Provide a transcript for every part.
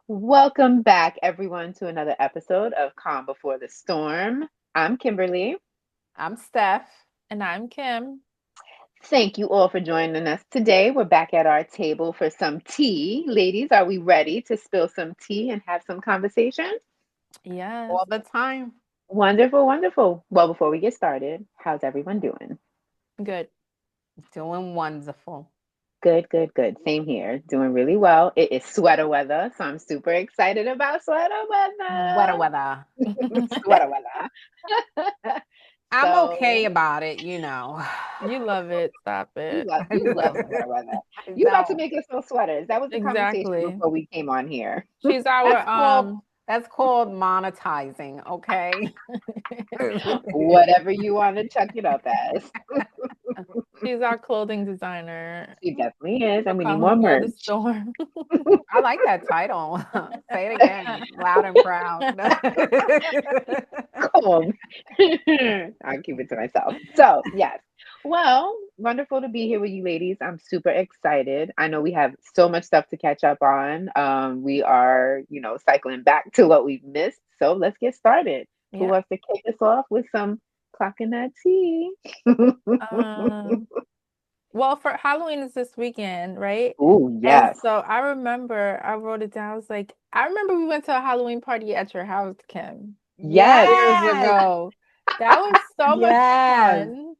Welcome back, everyone, to another episode of Calm Before the Storm. I'm Kimberly. I'm Steph. And I'm Kim. Thank you all for joining us today. We're back at our table for some tea. Ladies, are we ready to spill some tea and have some conversation? Yes. All the time. Wonderful, wonderful. Well, before we get started, how's everyone doing? Good. Doing wonderful. Good, good, good. Same here. Doing really well. It is sweater weather, so I'm super excited about sweater Weather, weather. weather. Sweater weather. I'm okay So about it. You love it. Stop you it. love sweater weather. I You about to don't. make us sell sweaters. That was the conversation Exactly. before we came on here. She's That's our called that's called monetizing, okay? Whatever you want to chuck it up as. she's our clothing designer She definitely is, for and we need Calm more Before the merch. Storm. I like that title. Say it again, loud and proud. Cool. I'll keep it to myself. So, yes. Well, wonderful to be here with you ladies. I'm super excited. I know we have so much stuff to catch up on. We are, cycling back to what we've missed. So let's get started. Who Yeah. wants to kick us off with some clocking that tea? Um, well, for Halloween is this weekend, right? Oh, And yes. so I remember I wrote it down. I was like, I remember we went to a Halloween party at your house, Kim, Yes. years Yes. ago. That was so much Yes. fun.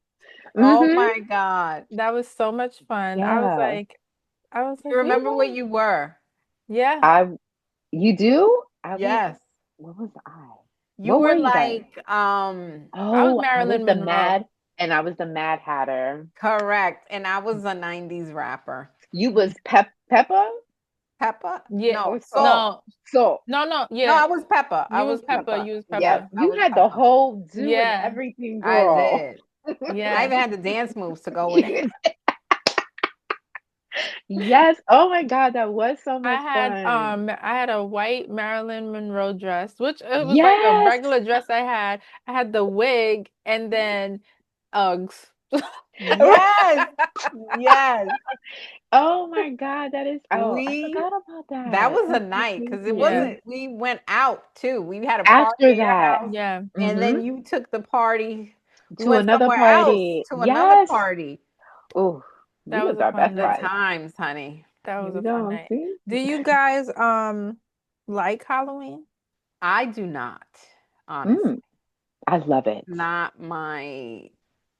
Oh Mm-hmm. my God. That was so much fun. Yeah. I was like, You remember what you were? yeah, I you do? I was Yes. what was I? You What were were you guys? like, I was Oh, I was Marilyn the Monroe. mad and I was the Mad Hatter. correct. And I was a 90s rapper. You was Peppa Peppa? Yeah, No, or Salt? Salt. no, Salt. no, No, yeah. I was Peppa. I You was was Pepper. Peppa. You was Yes, Yes, Pepper. I you was had the Peppa. whole do and Yeah, everything, I girl. did. I yeah. even had the dance moves to go with it. Yes. Oh my God, that was so much fun. I had a white Marilyn Monroe dress, which it was like a Yes. regular dress I had. I had the wig and then Uggs. Yes. Yes. Oh my God, that is. Oh, I We forgot about that that. was a That's so night because it Yeah, crazy. wasn't we went out too. We had a party After at your that, house yeah. and hmm then you took the party. We to went another somewhere else party. to another Yes. party. Oh, we That was lived a our fun best Good night. life. times, honey. That Here was we a fun go. night. See? Do you guys like Halloween? I do not, honestly. Mm, I love it. Not my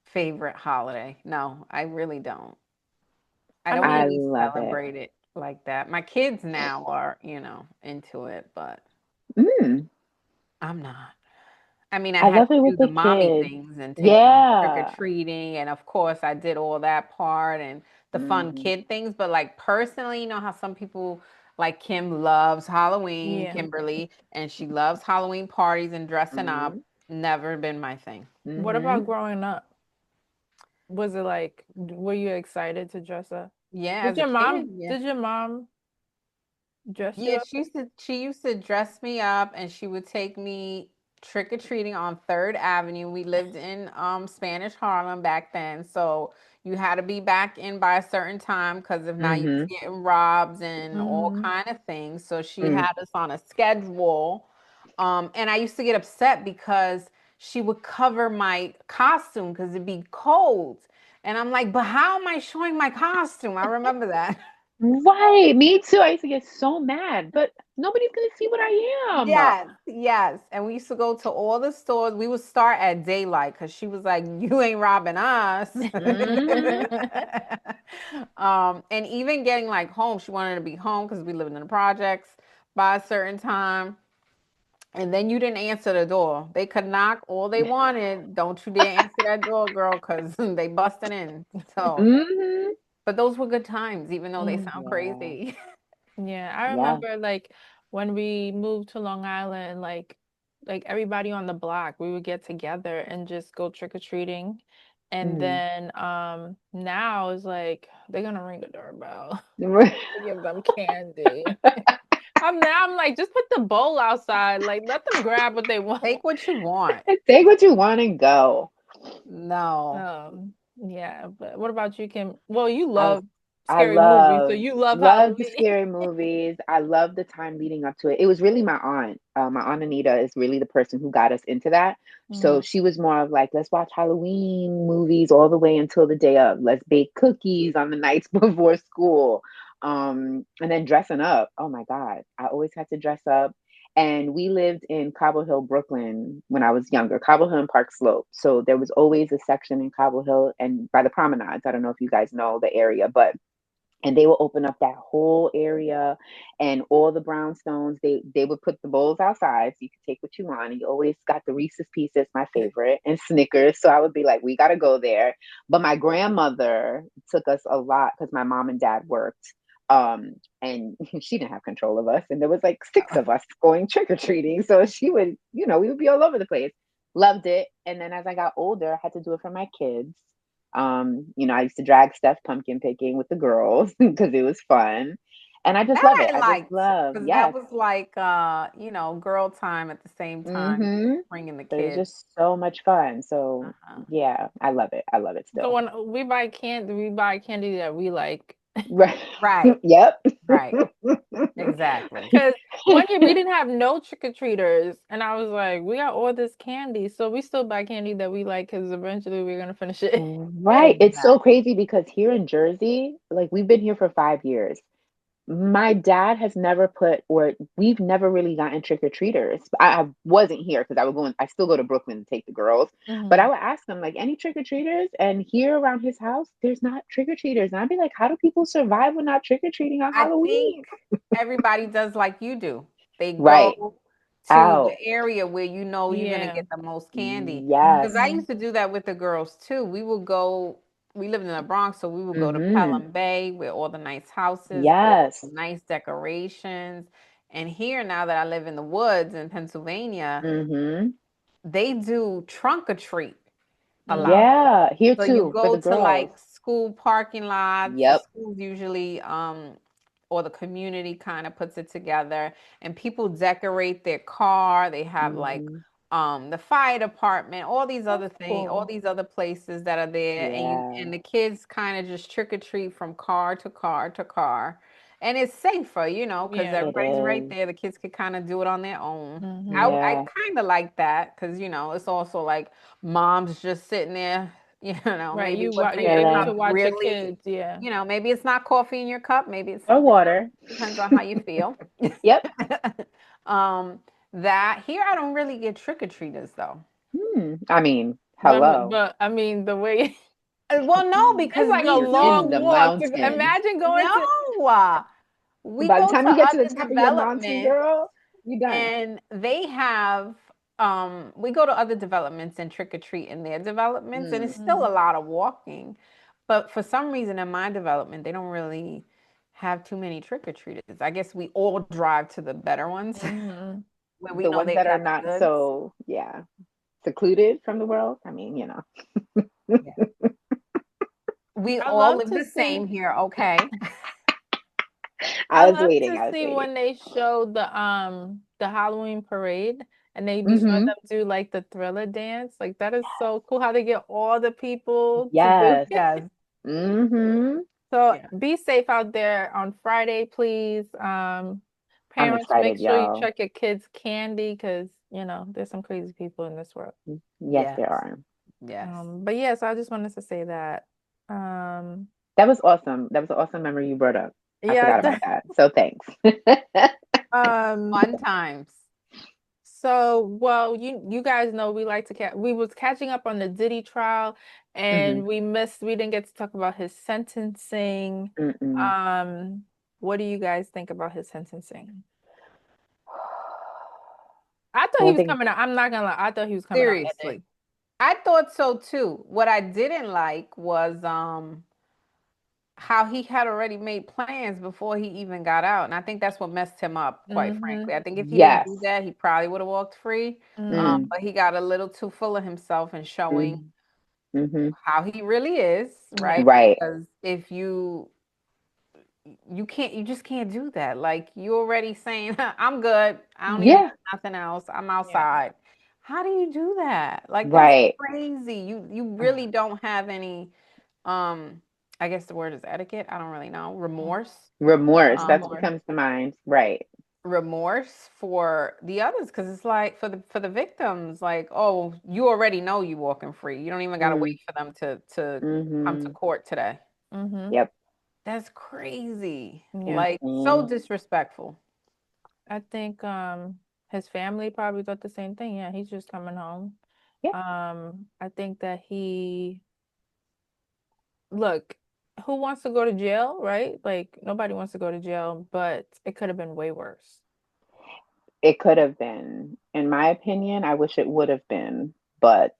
favorite holiday. No, I really don't. I I don't I mean, really love it. celebrate it like that. My kids now are, into it, but Mm, I'm not. I mean, I I had love to it with do the the mommy kids. things and take them trick or Yeah. treating. And of course, I did all that part and the fun Hmm. kid things. But like personally, you know how some people like Kim loves Halloween, yeah. Kimberly, and she loves Halloween parties and dressing up. Hmm. Never been my thing. What about Hmm. growing up? Was it like, were you excited to dress up? Yeah, Did as a your kid, mom, yeah. did your mom dress you Yeah, up? she used to dress me up and she would take me trick or treating on Third Avenue. We lived in Spanish Harlem back then, so you had to be back in by a certain time because if not, you was Hmm. getting robbed and all Mm-hmm. kind of things. So she Mm. had us on a schedule. And I used to get upset because she would cover my costume because it'd be cold. And I'm like, but how am I showing my costume? I remember that. Right. Me too. I used to get so mad, but nobody's gonna see what I am. Yes, yes. And we used to go to all the stores. We would start at daylight because she was like, you ain't robbing us. Hmm. And even getting like home, she wanted to be home because we lived in the projects by a certain time. And then you didn't answer the door. They could knock all they wanted. Don't you dare answer that door, girl, because they busted in. So, Hmm. but those were good times, even though they sound Yeah. crazy. Yeah, I Yeah. remember like when we moved to Long Island, like everybody on the block, we would get together and just go trick-or-treating. And Hmm. then now it's like they're gonna ring the doorbell Right. to give them candy. I'm like, just put the bowl outside, like let them grab what they want. Take what you want. Take what you want and go. No. Yeah, but what about you, Kim? Well, you I was love I scary movies, so love you love love the Halloween. scary movies. I love the time leading up to it. It was really my aunt. My aunt Anita is really the person who got us into that. So Mhm. she was more of like, let's watch Halloween movies all the way until the day of. Let's bake cookies on the nights before school. And then dressing up. Oh my God. I always had to dress up. And we lived in Cobble Hill, Brooklyn when I was younger, Cobble Hill and Park Slope. So there was always a section in Cobble Hill and by the promenades. I don't know if you guys know the area, but and they will open up that whole area and all the brownstones they would put the bowls outside so you could take what you want, and you always got the Reese's Pieces, my favorite, and Snickers. So I would be like, we got to go there. But my grandmother took us a lot because my mom and dad worked, and she didn't have control of us, and there was like six of us going trick-or-treating, so she would, we would be all over the place. Loved it. And then as I got older, I had to do it for my kids. I used to drag Steph pumpkin picking with the girls because it was fun. And I just That love it. I I just liked love, because that yes. was like, girl time at the same time, Mm-hmm. bringing the But it was kids. just so much fun. So Uh-huh. yeah, I love it. I love it So still. when we buy candy that we like. Right. Right, Yep. right, exactly. Because one year we didn't have no trick-or-treaters, and I was like, we got all this candy, so we still buy candy that we like because eventually we're gonna finish it. Right. It's so Exactly. crazy because here in Jersey, like we've been here for 5 years. My dad has never put, or we've never really gotten trick-or-treaters. I wasn't here because I still go to Brooklyn to take the girls, but I Mhm. would ask them like any trick-or-treaters, and here around his house, there's not trick-or-treaters. And I'd be like, how do people survive when not trick-or-treating on I think Halloween? everybody does like you do. They Right. go to the Out. area where you know you're gonna Yeah. get the most candy. Yes. Because I Mhm. used to do that with the girls too. We lived in the Bronx, so we would go to Mm-hmm. Pelham Bay where all the nice houses, all Yes. the nice decorations. And here, now that I live in the woods in Pennsylvania, Mm-hmm. they do trunk or treat a lot. Mhm. Yeah. Here So you too for go the to girls. like school parking lots. The Yep. schools usually, or the community kind of puts it together, and people decorate their car. They have like Mm-hmm. the fire department, all these other That's things, all cool. these other places that are there, Yeah. and the kids kind of just trick or treat from car to car to car. And it's safer, because Yeah. It everybody's right is. there. The kids could kind of do it on their own. Mhm. I Yeah. kind of like that because it's also like mom's just sitting there, Right. maybe You what's in you're your able cup to Chilling. watch your really, kids. Yeah. maybe it's not coffee in your cup, maybe it's Or something else. water. Depends on how you feel. Yep. um, that here I don't really get trick or treaters though. I mean, hello. But I mean the way Well, no, it's because like a we In long the do. walk to mountains. imagine going to. No, we By the go time to you get to the other top of your mountain, developments girl, you done. and they have we go to other developments and trick or treat in their developments, and it's Mm. still a Mhm. lot of walking. But for some reason in my development, they don't really have too many trick or treaters. I guess we all drive to the better ones Mhm. where we The know ones they that are got the not goods. so, yeah, secluded from the world. I mean, Yeah. We I all love live to the see same here, okay? I I was love waiting. to I was see waiting. when they show the Halloween parade and they be showing Mm-hmm. them do like the Thriller dance. Like that is so cool how they get all the people to do Yes. it. Yes. Mm-hmm. So Yeah. be safe out there on Friday, please. I'm Parents, make excited, sure you y'all. check your kids' candy because there's some crazy people in this world. Yes, Yes. there are. Yes. But yes, I just wanted to say that. Um, That was awesome. That was an awesome memory you brought up. I forgot yeah. about that. So thanks. Um, Fun times. So, well, you guys know we like to we was catching up on the Diddy trial Hmm. and we didn't get to talk about his sentencing. Mm-mm. Um, what do you guys think about his sentencing? I thought he One was thing. coming out. I'm not gonna lie. I thought he was coming out that day. Seriously. I thought so too. What I didn't like was how he had already made plans before he even got out. And I think that's what messed him up, quite Mm-hmm. frankly. I think if he didn't Yes. do that, he probably would have walked free. Mm-hmm. But he got a little too full of himself and showing Mm-hmm. Mm-hmm. how he really is, Yeah. right? Right. Because if you just can't do that. Like you already saying, I'm good. I don't need to Yeah. do nothing else. I'm Yeah. outside. How do you do that? Like that's Right. crazy. You really don't have any um I guess the word is etiquette. I don't really know. Remorse. Remorse. That's what Um, Remorse. comes to mind. Right. remorse for the others because it's like for the victims, like, oh, you already know you walking free. You don't even got to Mm, wait for them to come to mm-hmm. court today. Mm-hmm. Yep. That's crazy. Yeah. Like so Mm-hmm. disrespectful. I think his family probably thought the same thing. Yeah, he's just coming home. Yep. I think that look, who wants to go to jail, right? Like nobody wants to go to jail, but it could have been way worse. It could have been. In my opinion, I wish it would have been, but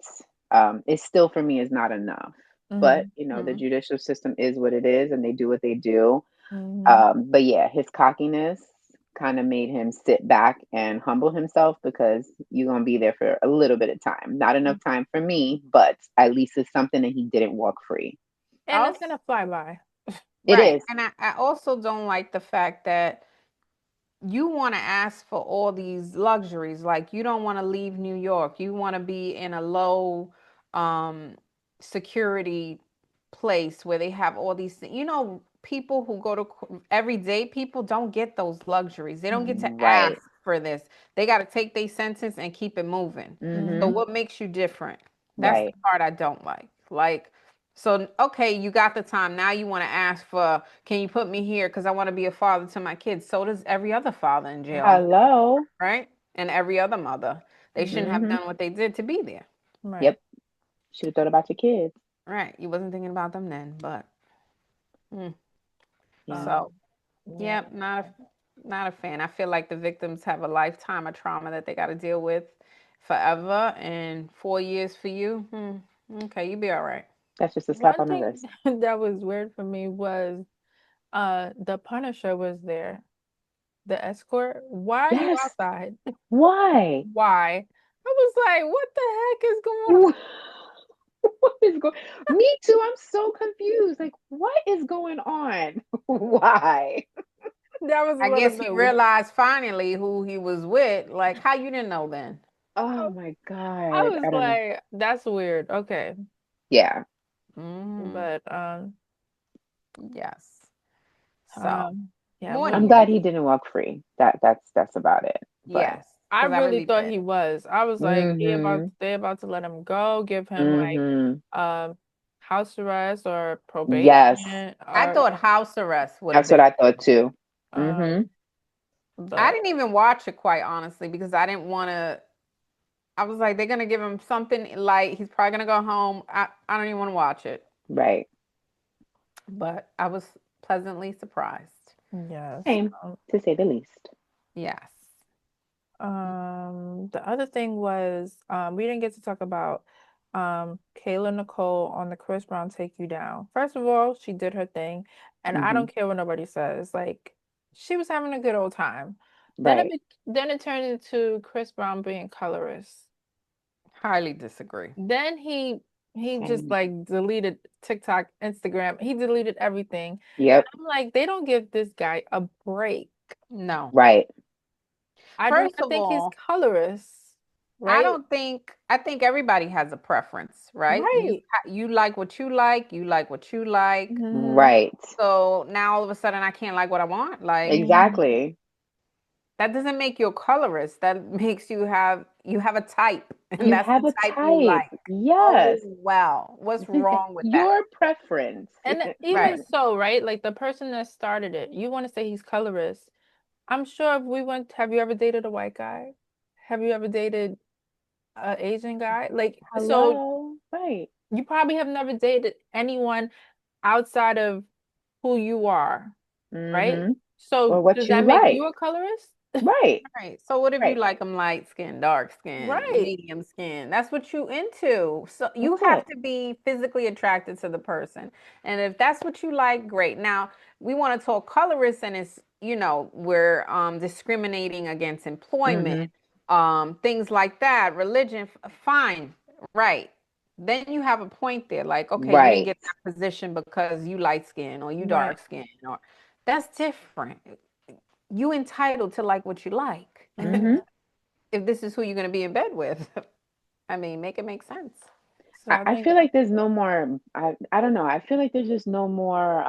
it still for me is not enough. But Mm-hmm. the Hmm. judicial system is what it is, and they do what they do. Mm-hmm. But yeah, his cockiness kind of made him sit back and humble himself because you're gonna be there for a little bit of time. Not enough time for me, but at least it's something that he didn't walk free. And it's gonna fly by. It Right. is. And I also don't like the fact that you want to ask for all these luxuries. Like you don't want to leave New York. You want to be in a low um security place where they have all these things. People who go to everyday people don't get those luxuries. They don't get to Right. ask for this. They got to take their sentence and keep it moving. So Mm-hmm. Mm-hmm. what makes you different? That's the Right. part I don't like. Like, so okay, you got the time. Now you want to ask for, can you put me here because I want to be a father to my kids. So does every other father in jail, Hello. right? And every other mother. They shouldn't have Mm-hmm. done what they did to be there. Right. Yep. Should have thought about your kids. Right. You wasn't thinking about them then, but mm. Yeah. Um, So yeah. yep, not a fan. I feel like the victims have a lifetime of trauma that they got to deal with forever, and 4 years for you. Okay, you be all right. That's just a slap One on the thing wrist. that was weird for me was the Punisher was there. The escort. Why are you Yes. outside? Why? Why? I was like, what the heck is going on? What is going? Me too. I'm so confused. Like, what is going on? Why? That was a I little guess he bit weird. realized finally who he was with. Like, how you didn't know then? Oh my I God. was I don't know. like, that's weird. Okay. Yeah. Hmm. But Yes. So, um yeah, more we'll I'm news. glad he didn't walk free. That's about it. But Yes, I because I really really thought did. he was. I was like, mm-hmm. they about to let him go, give him like Mm-hmm. house arrest or Yes. probation I or thought house arrest would have That's what been. I thought too. Mm-hmm. um I but didn't even watch it quite honestly because I didn't want to. I was like, they're gonna give him something light. He's probably gonna go home. I don't even want to watch it. Right. But I was pleasantly surprised. yes. Same, to say the least. Yes. The other thing was, we didn't get to talk about Kayla Nicole on the Chris Brown Take You Down. First of all, she did her thing, and I Mm-hmm. don't care what nobody says. Like, she was having a good old time. Right. Then it turned into Chris Brown being colorist. Highly disagree. Then he just Same. like deleted TikTok, Instagram. He deleted everything. And Yep. I'm like, they don't give this guy a break. No. Right. I do First not of think he's all, colorist, I right? don't think I think everybody has a preference, right? Right. You like what you like, you like what you like. Mhm, Right. So now all of a sudden I can't like what I want. Like mhm. Exactly. that doesn't make you a colorist. That makes you have a type, and You that's the have a type you type. like. Oh Yes. well, what's wrong with that? Your preference. And even Right. so, right? Like the person that started it, you want to say he's colorist. I'm sure if we went, have you ever dated a white guy? Have you ever dated a Asian guy? Like, so Hello. Right. you probably have never dated anyone outside of who you are, right? Mm-hmm. So Or what does you that make like. you a colorist? Right. Right. So what if you Right. like them light skin, dark skin, Right. medium skin? That's what you into. So you That's have it. to be physically attracted to the person. And if that's what you like, great. Now we want to talk colorists and we're discriminating against employment, Mm-hmm. things like that, religion, fine. Right. Then you have a point there, like, okay, you didn't Right. get that position because you light skin or you dark Right. skin or that's different. You entitled to like what you like. Mm-hmm. Mhm. If this is who you're going to be in bed with, I mean, make it make sense. So I I think feel like there's no more. I don't know. I feel like there's just no more.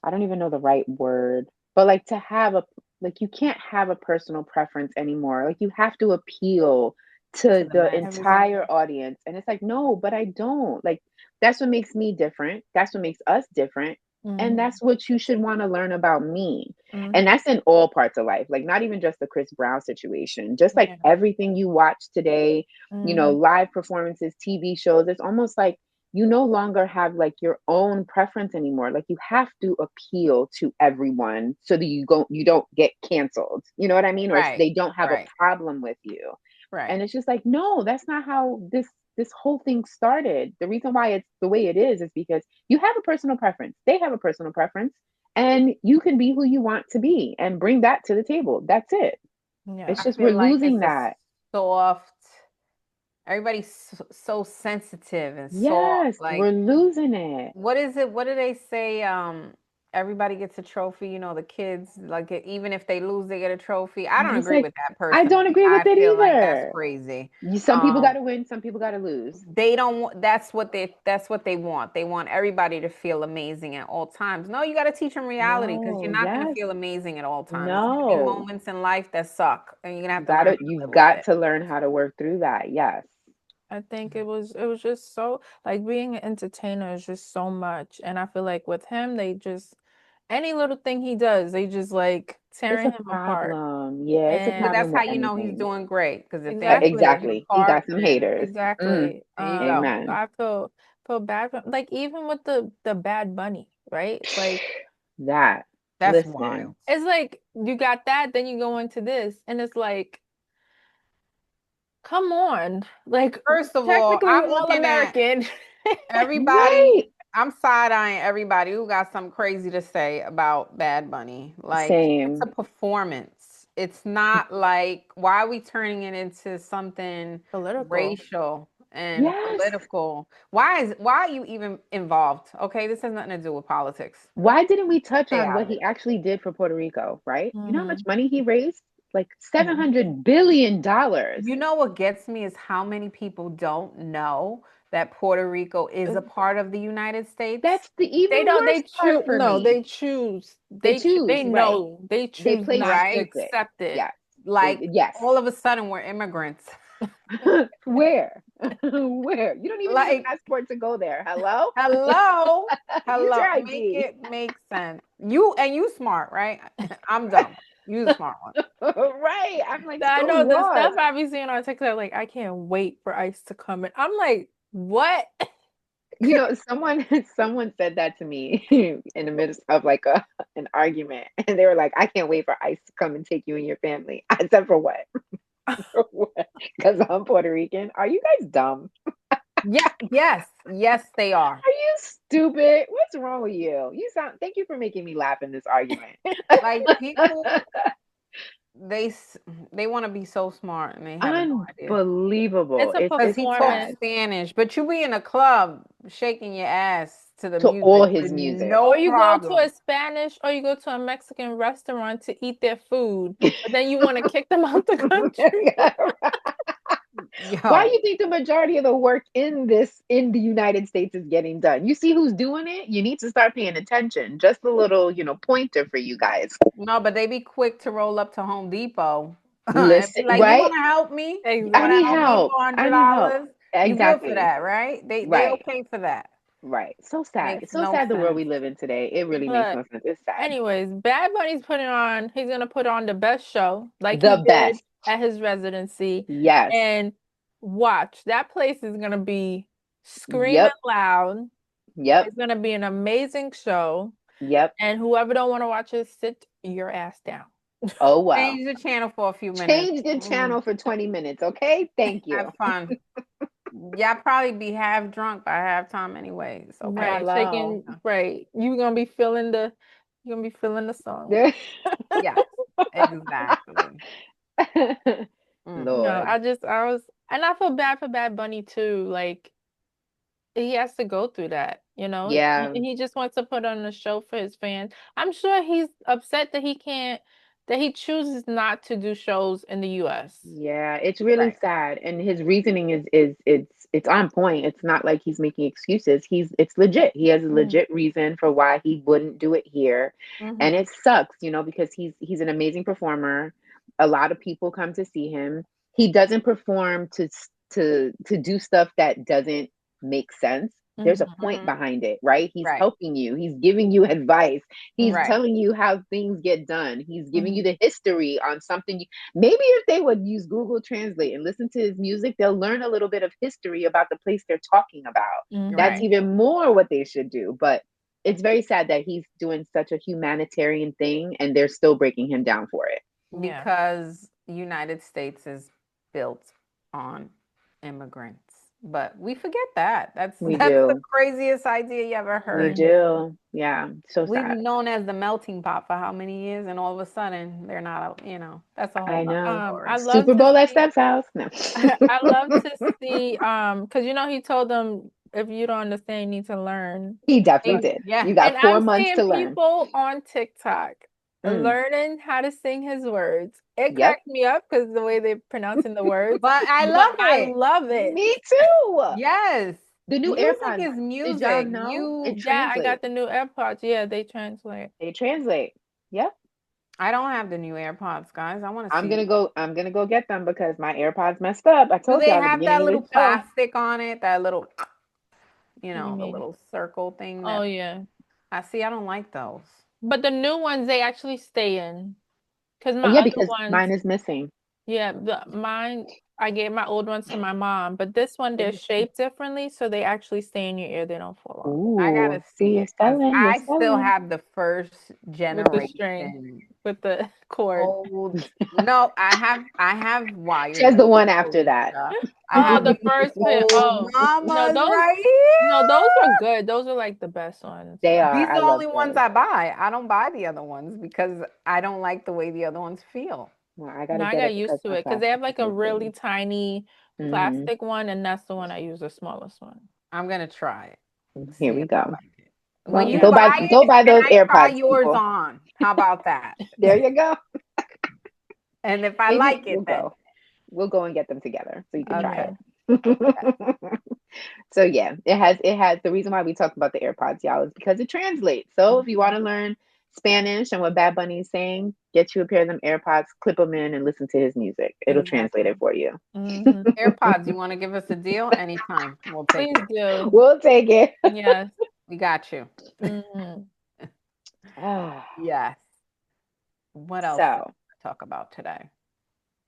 I don't even know the right word, but like to have a like you can't have a personal preference anymore. Like you have to appeal To to the the masses. entire audience, and it's like no, but I don't. Like that's what makes me different. That's what makes us different. And mhm, that's what you should want to learn about me. And mhm, that's in all parts of life, like not even just the Chris Brown situation, just like yeah, everything you watch today, mhm, live performances, TV shows. It's almost like you no longer have like your own preference anymore. Like you have to appeal to everyone so that you don't get canceled. You know what I mean? Or Right. they don't have a Right. problem with you. Right. And it's just like, no, that's not how this whole thing started. The reason why it's the way it is because you have a personal preference. They have a personal preference. And you can be who you want to be and bring that to the table. That's it. yeah. It's I just we're feel like losing it's a that. soft, everybody's so sensitive and soft. Yes, Like, we're losing it. what is it? What do they say? Everybody gets a trophy, the kids, like even if they lose, they get a trophy. I don't And it's agree like, with that I don't personally. agree with I it feel like that's either. crazy. Some people got Um, to win, some people got to lose. they don't want that's what they want. They want everybody to feel amazing at all times. No, you got to teach them reality because you're No, not going to yes, feel amazing at all times. There's going to be no. moments in life that suck, and you're going to have to learn how to You've live with got it. to learn how to work through that. Yes. I think it was just so like being an entertainer is just so much. And I feel like with him, they just any little thing he does, they just like It's tearing a him apart. problem. Yeah, it's a But And that's problem how with you know he's anything. doing great. Because if they ain't tearing exactly. you Exactly. He got apart, some then haters. Mm, Exactly. there you go. So amen. I feel bad for like even with the Bad Bunny, right? Like That. That's Listen. wild. it's like you got that, then you go into this, and it's like, come on. Like First of all, technically I'm all looking at American. Right. everybody. I'm side eyeing everybody who got something crazy to say about Bad Bunny. Like, it's a Same. performance. It's not like, why are we turning it into something Political. racial and Yes. political? Why are you even involved? Okay, this has nothing to do with politics. Why didn't we touch Stay on out what of it. he actually did for Puerto Rico, right? You know how much Mhm. money he raised? Like Mhm. $700 billion. You know what gets me is how many people don't know that Puerto Rico is a part of the United States. That's the They even don't they worse choose part for no, me. they choose. They They choose, right. know. They They choose play not to Right? stupid. accept it. Yes. Like, Yes. all of a sudden we're immigrants. Where? Where? You don't even need a Like, passport to go there. Hello? hello, Use your hello, make ID. it make sense. You smart, right? I'm dumb. You the smart one. Right. I'm like I so know the stuff lost. I be seeing on TikTok, like I can't wait for ICE to come in. I'm like, what? Someone someone said that to me in the midst of like an argument, and they were like, "I can't wait for ICE to come and take you and your family." I said, "For what? For what? Because I'm Puerto Rican. Are you guys dumb? Yeah, yes, they are. Are you stupid? What's wrong with you? You sound. Thank you for making me laugh in this argument. Like, people, they s- they want to be so smart and they have no idea. Unbelievable. It's a Because It's he talks performance. sad. Spanish, but you be in a club shaking your ass to the To all music his with music. Or no you go to a problem. Spanish or you go to a Mexican restaurant to eat their food, but then you want to kick them out the country. Why do Yo, you think the majority of the work in the United States is getting done? You see who's doing it? You need to start paying attention. Just a little, pointer for you guys. no, but they be quick to roll up to Home Depot and be Listen, like, "You right? want to help me? You I want to need Exactly. help me help. for I hundred need help. dollars? You good for Exactly. that, right? They Right. okay for that. Right. So sad. Makes It's so no sad the world we sense. live in today. It really makes But no sense. It's sad. anyways, Bad Bunny's putting on, he's gonna put on the best show like he The did best. at his residency. Yes. And watch, that place is gonna be screaming Yep. loud. Yep. It's gonna be an amazing show. Yep. And whoever don't want to watch it, sit your ass down. Oh wow. Change the channel for a few minutes. Change the channel for 20 minutes, okay? Thank you. Have fun. Y'all probably be half drunk by halftime anyways, okay? Right, Hello. shaking, right. You're gonna be feeling the song. Yes, exactly. Mm. No, Lord. and I feel bad for Bad Bunny too. Like he has to go through that, you know. Yeah. He just wants to put on a show for his fans. I'm sure he's upset that he can't. that he chooses not to do shows in the US. Yeah, it's really Right. sad, and his reasoning is it's on point. It's not like he's making excuses. It's legit. He has a Mm. legit reason for why he wouldn't do it here, and Mm-hmm. it sucks, because he's an amazing performer. A lot of people come to see him. He doesn't perform to do stuff that doesn't make sense. There's a Mhm. point Mm-hmm. behind it, right? He's Right. helping you. He's giving you advice. He's Right. telling you how things get done. He's giving you Mhm. the history on something. Maybe if they would use Google Translate and listen to his music, they'll learn a little bit of history about the place they're talking about. That's Right. Mhm. even more what they should do. But it's very sad that he's doing such a humanitarian thing and they're still breaking him down for it. Yeah. Because United States is built on immigrants. But we forget that. That's We that's the do. craziest idea you ever We heard. Mhm. do. Yeah. So We've sad. known as the melting pot for how many years, and all of a sudden they're not. That's a whole I nother know. I story. love Super to Bowl at see Steph's house. No. I love to see because he told them if you don't understand, you need to learn. He definitely But did. Yeah, You and got I'm 4 months seeing to learn. people on TikTok Mm. learning how to sing his words. It Yep. cracks me up because the way they're pronouncing the words, but I but love I it. love it. Me too. Yes, The new music AirPods. is Did y'all music. know it You, Yeah, I got translates? the new AirPods. Yeah, they translate. They translate. Yep. I don't have the new AirPods, guys. I want to I'm see. gonna go. I'm gonna go get them because my AirPods messed up. I Do told they y'all at the have beginning that of little this show. plastic on it? That little, What do you the mean? little circle thing Oh that yeah, I see. I don't like those. but the new ones they actually stay in because Oh my yeah, other because mine ones, is missing. yeah, mine I gave my old ones to my mom, but this one they're shaped differently, so they actually stay in your ear. They don't fall off I Ooh, gotta see, see you're it because selling. You're I still selling. have the first with the string, generation with the cord. old. No, I have She wired has the one headphones after and that. stuff. I Oh, have the the first pair. old Oh, no, mamas those right no, those here. are good. Those are like the best ones. They Like, are. These are I the love only ones those. I buy. I don't buy the other ones because I don't like the way the other ones feel. Well, I no, gotta I get it got because used to my it because they have plastic is like a really leaking. tiny Hmm. plastic one, and that's the one I use, the smallest one. I'm gonna try it. Here See we if I go. like it. When Well, you Yeah. buy go it, buy then those I try AirPods, yours people. on. How about that? There you go. And if I Maybe like it, then we'll go and get them together so you can try okay. Yeah. Yes. it. So yeah, it has the reason why we talk about the AirPods, y'all, is because it translates. So if you want Mhm. to learn Spanish and what Bad Bunny is saying, get you a pair of them AirPods, clip them in, and listen to his music. It'll translate Exactly. it for you. Mhm. AirPods, you want to give us a deal? Anytime. We'll take Please it. do. We'll take it. Yes. We got you. Mhm. Ah, Yes. What else did so, we talk about today?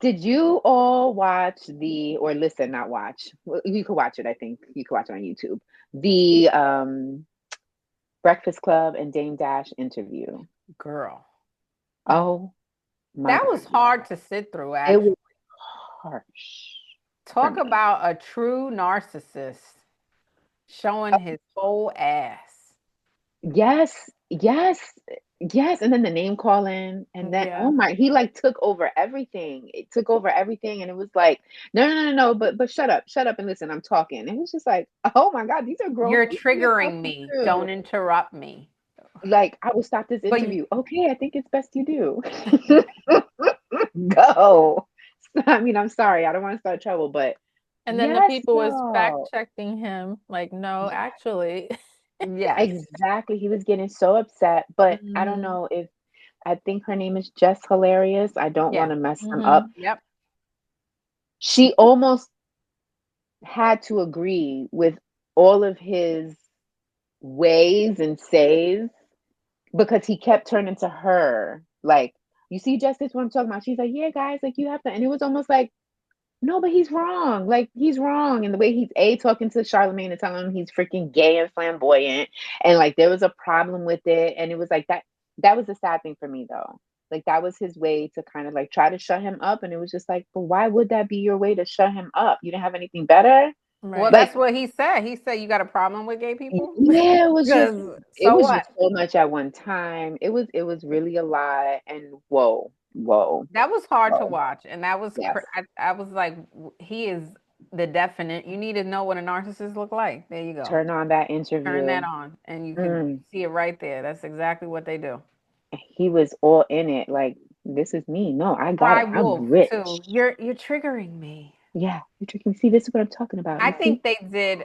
did you all watch or listen, not watch? Well, you could watch it. I think you could watch it on YouTube. The Breakfast Club and Dame Dash interview. Girl. Oh my That God, was hard y'all. to sit through, It was actually. harsh for Talk me. about a true narcissist showing his whole ass. Yes, yes, yes. And then the name calling, and then oh Yeah. my, he like took over everything. It took over everything, and it was like, no, no, no, no, no, but shut up and listen. I'm talking. It was just like, oh my God, these are grown You're people you're triggering talking me. to. Don't interrupt me. Like, I will stop this But you, interview. Okay, I think it's best you do. Go. I mean, I'm sorry. I don't want to start trouble, but And then the yes, people was fact y'all. checking him, like, no, Yeah, actually. yes. exactly. He was getting so upset, but I don't Mhm. know if I think her name is Jess Hilarious. I don't Yeah. want to mess them up. Mhm. Yep. She almost had to agree with all of his ways and says because he kept turning to her like, you see, Jess, this is what I'm talking about. She's like, yeah, guys, like you have to. And it was almost like, no, but he's wrong. Like he's wrong. And the way he's talking to Charlemagne and telling him he's freaking gay and flamboyant. And like there was a problem with it. And it was like that was the sad thing for me though. Like that was his way to kind of like try to shut him up. And it was just like, but why would that be your way to shut him up? You didn't have anything better? Well, Right. Like, that's what he said. He said, you got a problem with gay people? yeah, Because it so was what? just so much at one time. It was really a lot. And whoa, whoa, That was hard to whoa. watch. And that was, Yes. I was like, he is the definite. You need to know what a narcissist look like. There you go. Turn on that Turn that interview. on and you Mm. see it right there. That's exactly what they do. He was all in it. Like, This is me. No, I got Cry it. I'm wolf too. rich. You're triggering me. Yeah, you're tricking me. See, this is what I'm talking about. I You see? think they did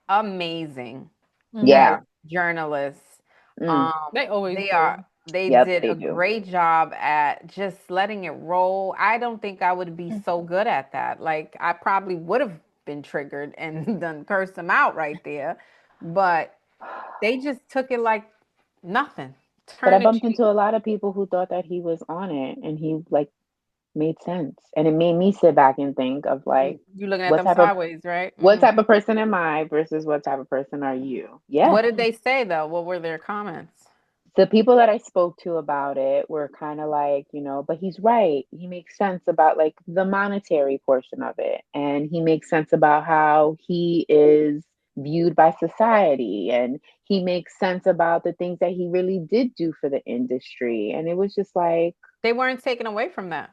amazing as Yeah. Mm-hmm. journalists. Mm. Um, They always they are do. they Yep, did they a do. great job at just letting it roll. I don't think I would be so good at that. Like I probably would have been triggered and done cursed them out right there, but they just took it like nothing. But I Turn the bumped cheek. into a lot of people who thought that he was on it and he like made sense. And it made me sit back and think of like You looking at what them type of sideways, right? what type of person am I versus what type of person are you? Yeah. What did they say though? What were their comments? The people that I spoke to about it were kind of like, but he's right. He makes sense about like the monetary portion of it. And he makes sense about how he is viewed by society. And he makes sense about the things that he really did do for the industry. And it was just like, They weren't taken away from that.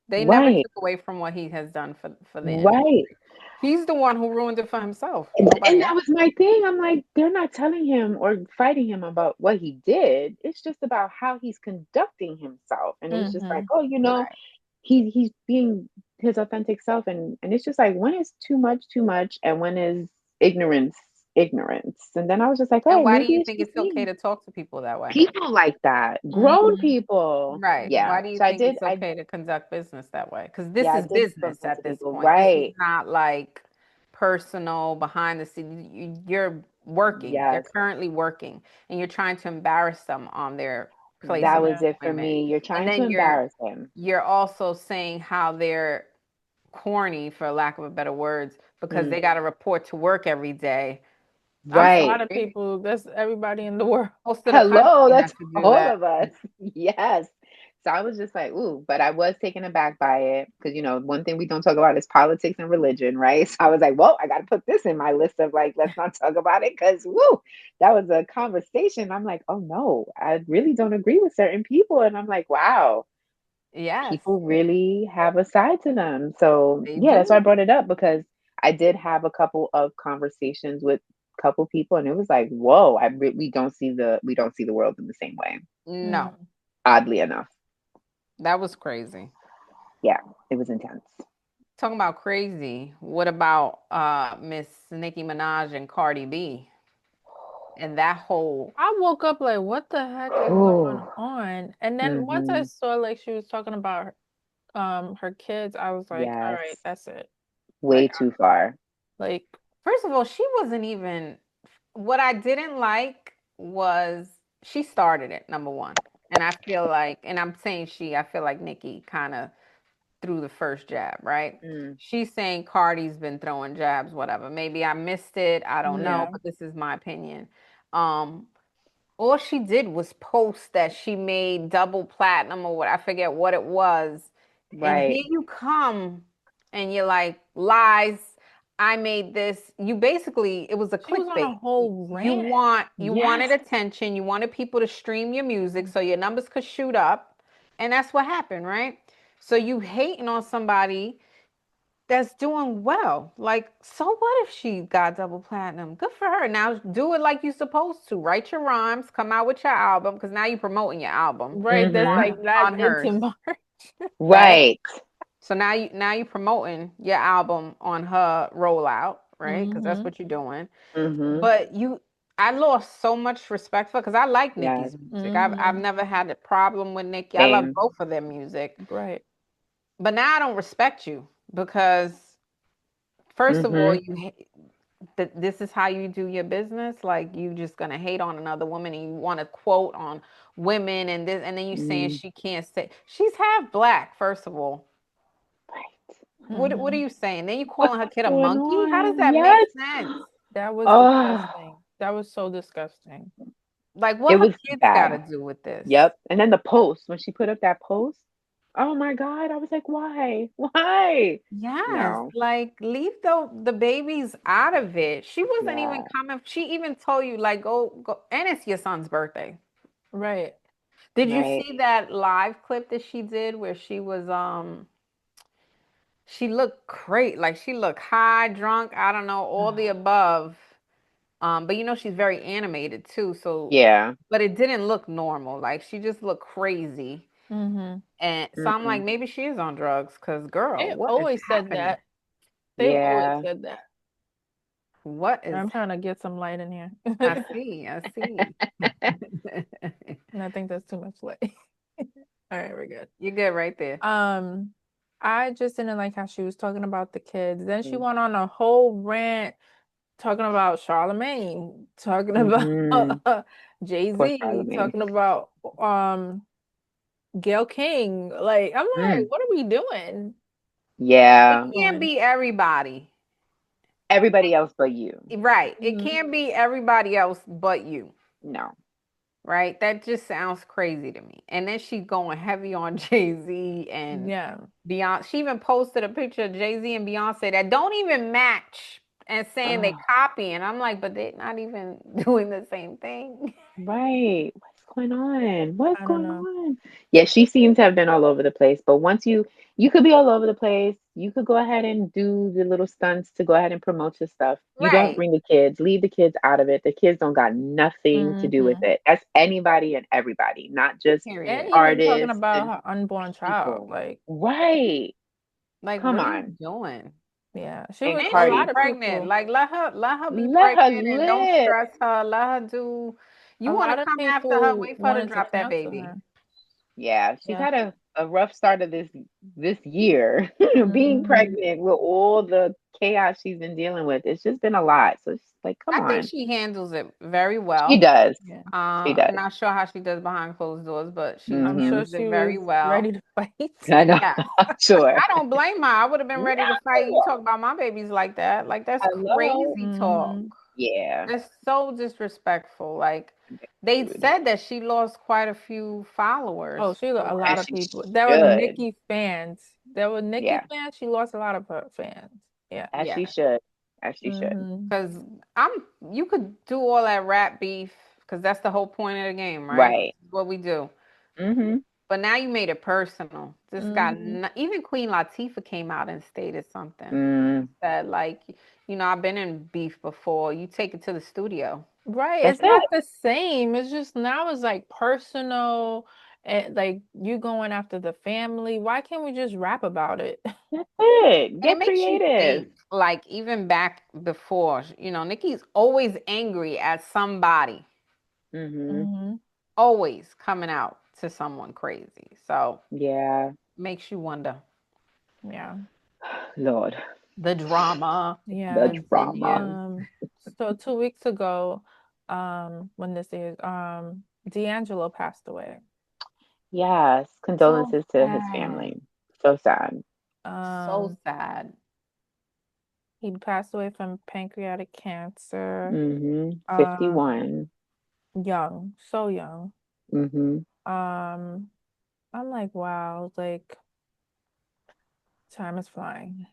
They never right, took away from what he has done for the right. industry. He's the one who ruined it for himself. And Nobody that else. was my thing. I'm like, they're not telling him or fighting him about what he did. It's just about how he's conducting himself. And it was just like, Mm-hmm. oh, Right. he's being his authentic self, and it's just like when is too much and when is ignorance ignorance. And then I was just like, all And right, why do maybe you it's think just it's okay me. to talk to people that way? People like that, grown Mm-hmm. people. Right. Yeah, Why do you so i think did it's i okay to conduct business that way? Because this yeah, I is did bump business into at this people, point. This is right? not like personal behind the scenes. You're working. They're Yes, currently working, and you're trying to embarrass them on their place that of was Yeah. it for employment. me. You're And trying to then embarrass him. you're also saying how they're corny, for lack of a better words, because Mm, they got to report to work every day. I'm That's a lot right. of sorry. people. That's everybody in the world. Most of the Hello, country has that's to do all that. of us. Yes. So I was just like, ooh, but I was taken aback by it because, one thing we don't talk about is politics and religion, right? So I was like, well, I got to put this in my list of like, let's not talk about it because, woo, that was a conversation. I'm like, oh no, I really don't agree with certain people. And I'm like, wow, Yes, people really have a side to them. So they yeah, that's why I do. brought it up because I did have a couple of conversations with a couple people and it was like, whoa, we don't see the world in the same way, No, Mm. oddly enough. that was crazy. Yeah, it was intense. Talking about crazy. What about Miss Nicki Minaj and Cardi B and that whole I woke up like, what the heck is going Oh, on? And then once I mm-hmm. saw like she was talking about her kids, I was like, all Yes, right, that's it. way Like too far. like first of all, she wasn't even what I didn't like was she started it, number one. And I feel like and I'm saying I feel like Nicki kind of threw the first jab, right? Mm, She's saying Cardi's been throwing jabs, whatever. Maybe I missed it. I don't know, yeah. but this is my opinion. Um, all she did was post that she made double platinum or what I forget what it was. And right. here you come and you're like, lies. I made this. You basically it was a She was on a clickbait. whole rant. You wanted Yes, attention, you wanted people to stream your music so your numbers could shoot up. And that's what happened, right? So you hating on somebody that's doing well. Like, so what if she got double platinum? Good for her. Now do it like you're supposed to. Write your rhymes, come out with your album, because now you're promoting your album Right. That's mm-hmm. like not on into hers, March. right? Right. So now you're promoting your album on her rollout, right? Because that's Mm-hmm. what you're doing. Mm-hmm. But I lost so much respect for because I like Yes, Nicki's music. I've Mm-hmm. never had a problem with Nicki. I love same. both of their music. Right. But now I don't respect you because first of all, Mm-hmm. this is how you do your business. Like you just gonna hate on another woman and you want to quote on women and this, and then you saying Mm, she can't say she's half black. First of all, right. what are Mm-hmm. you saying? Then you What's calling her kid a going monkey? How does on? that make Yes. sense? That was Oh, disgusting. That was so disgusting. Like it what her was kids got bad. to do with this? Yep. And then the post, when she put up that post, oh my God, I was like, why? Why? Yes, No. like leave the babies out of it. She wasn't even Yeah. coming. She even told you like go, and it's your son's birthday. Right. Did you Right. see that live clip that she did where she looked great, like she looked high, drunk, I don't know, all the above. But she's very animated too, so Yeah. but it didn't look normal. Like she just looked crazy. Mm-hmm. And so I'm like, Mm-mm. maybe she is on drugs. Cause girl, They what is always said happening? that. They've always Yeah. said that. What is? I'm trying to get some light in here. I see. I see. And I think that's too much light. All right, we're good. You're good right there. Um, I just didn't like how she was talking about the kids. Then she Mm. went on a whole rant talking about Charlemagne, talking about Mm-hmm. Poor Jay-Z, Charlemagne. talking about Gail King. Like, I'm like, Mm. what are we doing? What It Yeah. are we can't doing? be everybody. Everybody else but you. Right. It Mhm. can't be everybody else but you. No. Right? That just sounds crazy to me. And then she's going heavy on Jay-Z and Yeah. Beyonce. She even posted a picture of Jay-Z and Beyonce that don't even match and saying they Oh, copy. And I'm like, but they're not even doing the same thing. right. What's going on? What's I don't going know. on? Yeah, she seems to have been all over the place. But once you could be all over the place. You could go ahead and do the little stunts to go ahead and promote your stuff. You don't Right. bring the kids, leave the kids out of it. The kids don't got nothing to do with Hmm. it. That's anybody and everybody, not just And Period. even talking artists about and her unborn child. people. Like, Right. Like, Come what are you on. doing? yeah, she And was And a she's lot Cardi, of pregnant. people. Like, let her be let her pregnant and don't live. stress her. Let her do. A You want to lot of come after her? people Wait for her to wanted to drop that cancel baby. her. Yeah, she's Yeah. had a rough start of this year. Being Hmm. pregnant with all the chaos she's been dealing with, it's just been a lot. So it's like, come I think on. she handles it very She well. does. Yeah. She I'm does. not sure how she does behind closed doors, but she I'm sure Hmm. handles it she very was well. ready to fight. I know. Yes. Sure. I don't blame her. I would have been ready to fight. You No. talk about my babies like that. Like, that's Hello. crazy talk. Hmm. Yeah. That's so disrespectful. Like, they Dude. said that she lost quite a few followers Oh, she from a it. lot As of she people. There were should. Nicki fans. There were Nicki Yeah. fans. She lost a lot of her fans. Yeah. As Yeah. she should. As she should. Hmm. Because I'm you could do all that rap beef because that's the whole point of the game, right? Right. This is what we do. Hmm. But now you made it personal. This got Hmm. even Queen Latifah came out and stated something Mm. that, like, I've been in beef before. You take it to the studio. Right. That's It's not it. the same. It's just now it's like personal and like you going after the family. Why can't we just rap about it? That's it. And it Get makes you creative. think, like, even back before, Nikki's always angry at somebody, Hmm. Hmm. always coming out to someone crazy. So Yeah. makes you wonder. Yeah. Lord. The drama The Yeah. drama. continues. So 2 weeks ago, when this is, D'Angelo passed away. Yes. So Condolences to his sad. family. So sad. So Um, sad. he passed away from pancreatic cancer. Hmm. Um, 51. young, so young. Hmm. Um, I'm like, wow, like time is flying.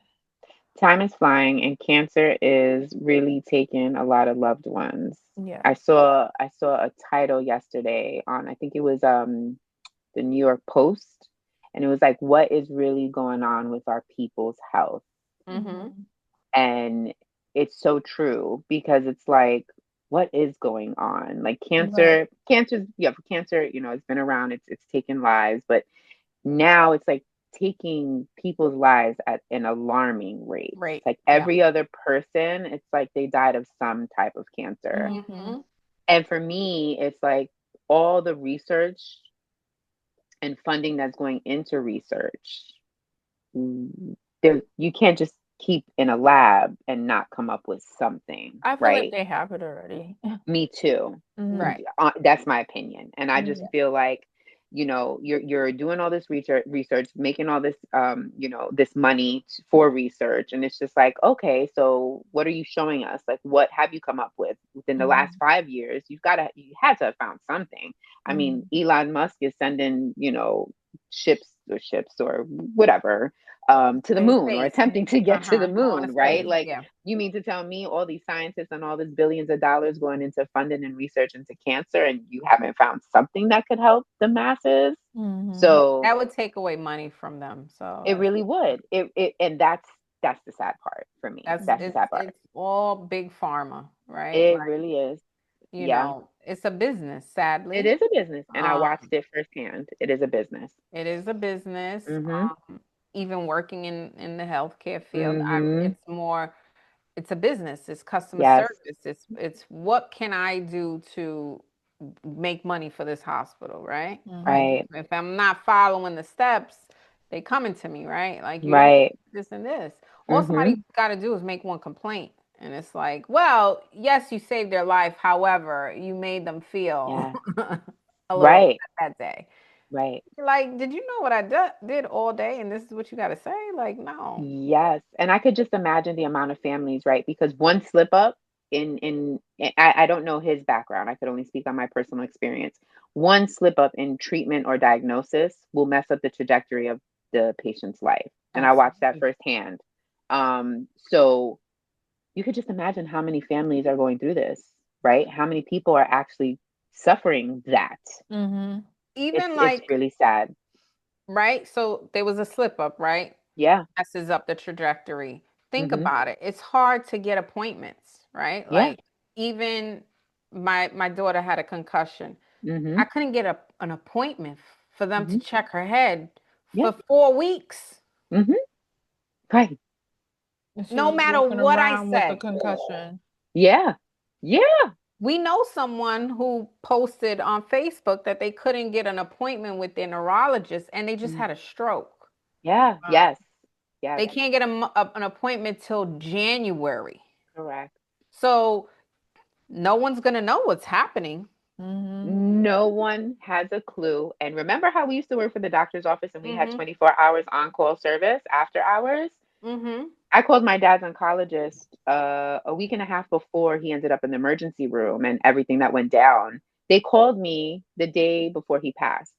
Time is flying and cancer is really taking a lot of loved ones. Yeah. I saw a title yesterday on, I think it was the New York Post, and it was like, what is really going on with our people's health? Mm-hmm. Hmm. And it's so true because it's like, what is going on? Like Right. yeah, for cancer, it's been around, it's taken lives, but now it's like taking people's lives at an alarming rate. Right. Like Yeah. every other person, it's like they died of some type of cancer. Hmm. Mm-hmm. And for me, it's like all the research and funding that's going into research. There, you can't just keep in a lab and not come up with something, I feel like right? they have it already. Me too. Hmm. Right. That's my opinion, and I just Yeah. feel like you're doing all this research, making all this this money for research, and it's just like, okay, so what are you showing us? Like, what have you come up with within the last Hmm. 5 years? You had to have found something. I mean, Hmm. Elon Musk is sending ships or whatever to the In moon, or space. attempting to get to the Going to moon, right? space. Like, Yeah. you mean to tell me all these scientists and all these billions of dollars going into funding and research into cancer, and you haven't found something that could help the masses? Hmm. So That would take away money from them. So it that's really would. And that's the sad part for me. that's That's the it's sad part. it's all big pharma, right? It Like, really is. Yeah. it's a business, It sadly. is a business, and I watched Um, it firsthand. It is a business. it is a business. Mhm. Even working in the healthcare field, Mhm. it's more, it's a business. It's customer Yes. service. It's what can I do to make money for this hospital, right? Like Right. if I'm not following the steps, they coming to me, right? Like you didn't Right. do this and this. All somebody Mhm. got to do is make one complaint. And it's like, well, yes, you saved their life. However, you made them feel Yeah. a little Right. upset that day. Right. Like, did you know what I did all day? And this is what you got to say? Like, no. Yes, and I could just imagine the amount of families, right? Because one slip up I don't know his background. I could only speak on my personal experience. One slip up in treatment or diagnosis will mess up the trajectory of the patient's life. And I watched that Absolutely. firsthand. So you could just imagine how many families are going through this, right? How many people are actually suffering that. Mm-hmm. It's Even it's like, really sad. right? So there was a slip up, right? Yeah. Messes up the trajectory. Think Hmm. about it. It's hard to get appointments, right? Yeah. Like even my daughter had a concussion. Hmm. I couldn't get an appointment for them to Hmm. check her head Yeah. for 4 weeks. Hmm. Right. And she No was matter walking what I around with a said. concussion. Yeah. Yeah. We know someone who posted on Facebook that they couldn't get an appointment with their neurologist and they just Mm. had a stroke. Yeah. Wow. Yes. Yes. They can't get an appointment till January. Correct. So no one's going to know what's happening. Mm-hmm. No one has a clue. And remember how we used to work for the doctor's office and we had Mhm. 24 hours on call service after hours? Mhm. I called my dad's oncologist a week and a half before he ended up in the emergency room and everything that went down. They called me the day before he passed.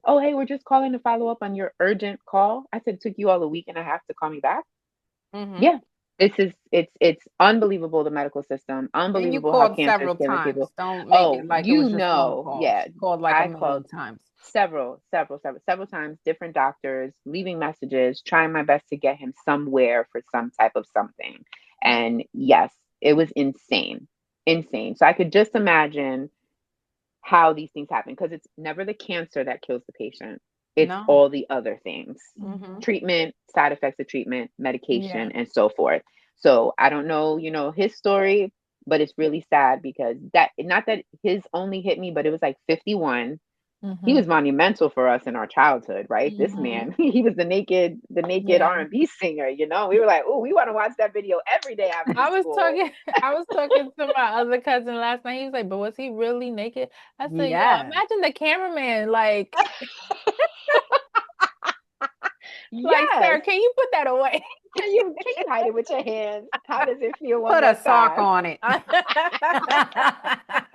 Oh, hey, we're just calling to follow up on your urgent call. I said, it took you all a week and a half to call me back. Mhm. Yeah. It's unbelievable, the medical system. And you Unbelievable how called cancer is several killing times. people. Don't make it Oh, like it was just one call. yeah. She called like a I million called times. several times, different doctors, leaving messages, trying my best to get him somewhere for some type of something. And yes, it was insane. Insane. So I could just imagine how these things happen because it's never the cancer that kills the patient. It's No. all the other things. Mhm. Treatment, side effects of treatment, Yeah. medication, and so forth. So I don't know, his story, but it's really sad because that not that his only hit me, but it was like 51. He Mm-hmm. was monumental for us in our childhood, right? This Mm-hmm. man, he was the naked Yeah. R&B singer, We were like, "Oh, we want to watch that video every day after I was school." talking I was talking to my other cousin last night. He was like, but was he really naked? I said, yeah, Yeah. imagine the cameraman like, Yes. sir, can you put that away? Can you hide it with your hands? How does it feel one Put a more sock time? on it.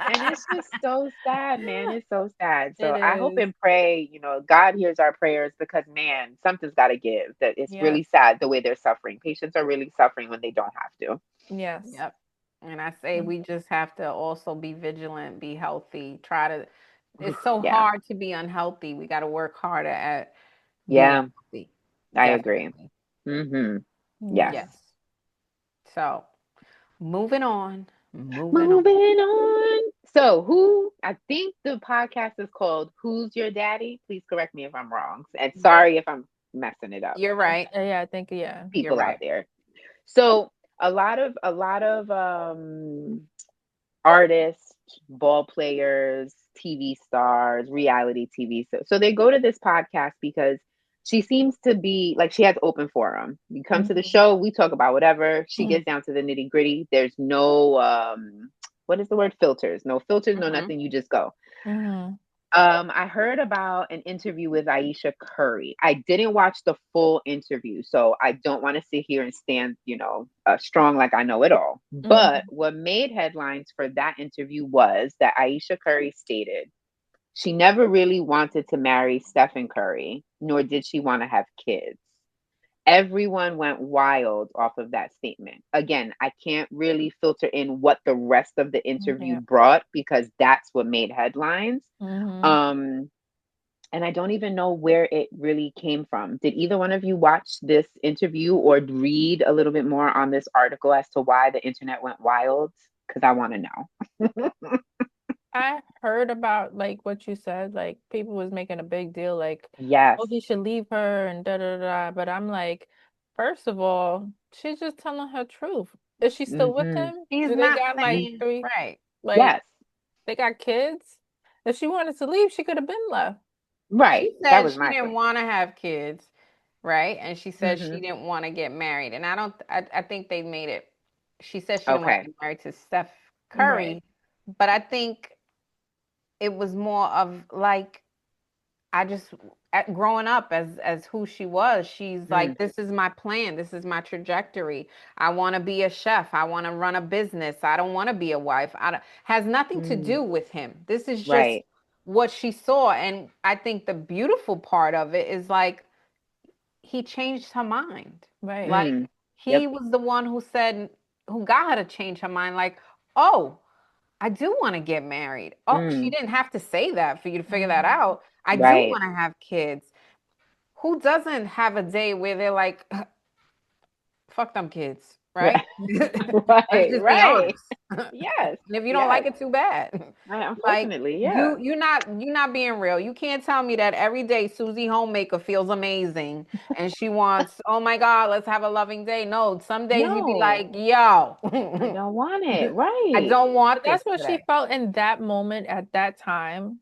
And it's just so sad, man. It's so sad. It So I hope is. and pray, God hears our prayers because, man, something's got to give. That it's Yes. really sad the way they're suffering. Patients are really suffering when they don't have to. Yes. Yep. And I say we just have to also be vigilant, be healthy, try to, it's so Yeah. hard to be unhealthy. We got to work harder at being Yeah, healthy. I agree. Definitely. Mm-hmm. Yes. Yes. Yes. So moving on, moving on. Moving on. So, I think the podcast is called Who's Your Daddy? Please correct me if I'm wrong. And sorry if I'm messing it up, You're right. Yeah, I think, yeah. You're people out right. there. So, a lot of artists, ball players, TV stars, reality TV. So they go to this podcast because she seems to be like she has open forum. You come to the Mm-hmm. show, we talk about whatever. She gets down to the nitty gritty. There's no what is the word? Filters. No filters, no Mhm. nothing. You just go. Mm-hmm. I heard about an interview with Aisha Curry. I didn't watch the full interview, so I don't want to sit here and stand, strong like I know it all. But Mm-hmm. what made headlines for that interview was that Aisha Curry stated she never really wanted to marry Stephen Curry, nor did she want to have kids. Everyone went wild off of that statement. Again, I can't really filter in what the rest of the interview Yeah. brought because that's what made headlines. Mm-hmm. Um, and I don't even know where it really came from. Did either one of you watch this interview or read a little bit more on this article as to why the internet went wild? Because I want to know. I heard about like what you said, like people was making a big deal, like, oh, Yes. he should leave her and da da da. But I'm like, first of all, she's just telling her truth. Is she still with Mm-hmm. him? He's Do they not got like saying three, right. like Yes. they got kids? If she wanted to leave, she could have been left. Right. She That said was she my didn't thing. want to have kids, right? And she said Mm-hmm. she didn't want to get married. And I don't, I think they made it. She said she didn't want to Okay. get married to Steph Right, Curry, but I think it was more of like I just growing up as who she was, she's Mm. like, this is my plan, this is my trajectory. I want to be a chef. I want to run a business. I don't want to be a wife. I don't, has nothing to Mm. do with him. This is just Right. what she saw, and I think the beautiful part of it is like he changed her mind. right. Like Mm. he Yep. was the one who said, who got her to change her mind. Like, oh, I do want to get married. Oh, she Mm. didn't have to say that for you to figure that Mhm. out. I do Right. want to have kids. Who doesn't have a day where they're like, fuck them kids, right? Right. Let's Right. just be Right. honest. And Yes. if you don't like Yes. it, too bad. Like Unfortunately, yeah. you're not being real. You can't tell me that every day Susie Homemaker feels amazing and she wants, oh my God, let's have a loving day. No, some days you be No, like, yo, I don't want it. I Right. don't But want this that's what she today. felt in that moment at that time.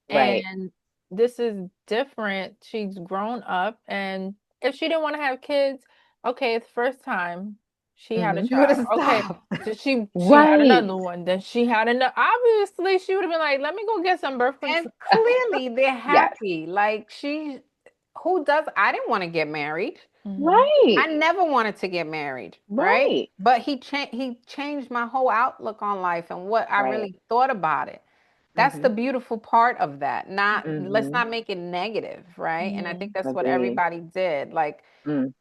Right. And this is different. She's grown up, and if she didn't want to have kids, okay, it's first time she had a Mm-hmm. You would child. have Okay, stopped. did she had Right. another one. Then she had another. Obviously, she would have been like, "Let me go get some birth And control." clearly they're Yes. happy. Like she who does I didn't want to get married. Hmm. I Right. never wanted to get married, right? Right. But he changed my whole outlook on life and what I Right. really thought about it. That's Mm-hmm. the beautiful part of that. Not let's Mm-hmm. not make it negative, right? And I think Hmm. that's what Agreed. everybody did. Like Mm.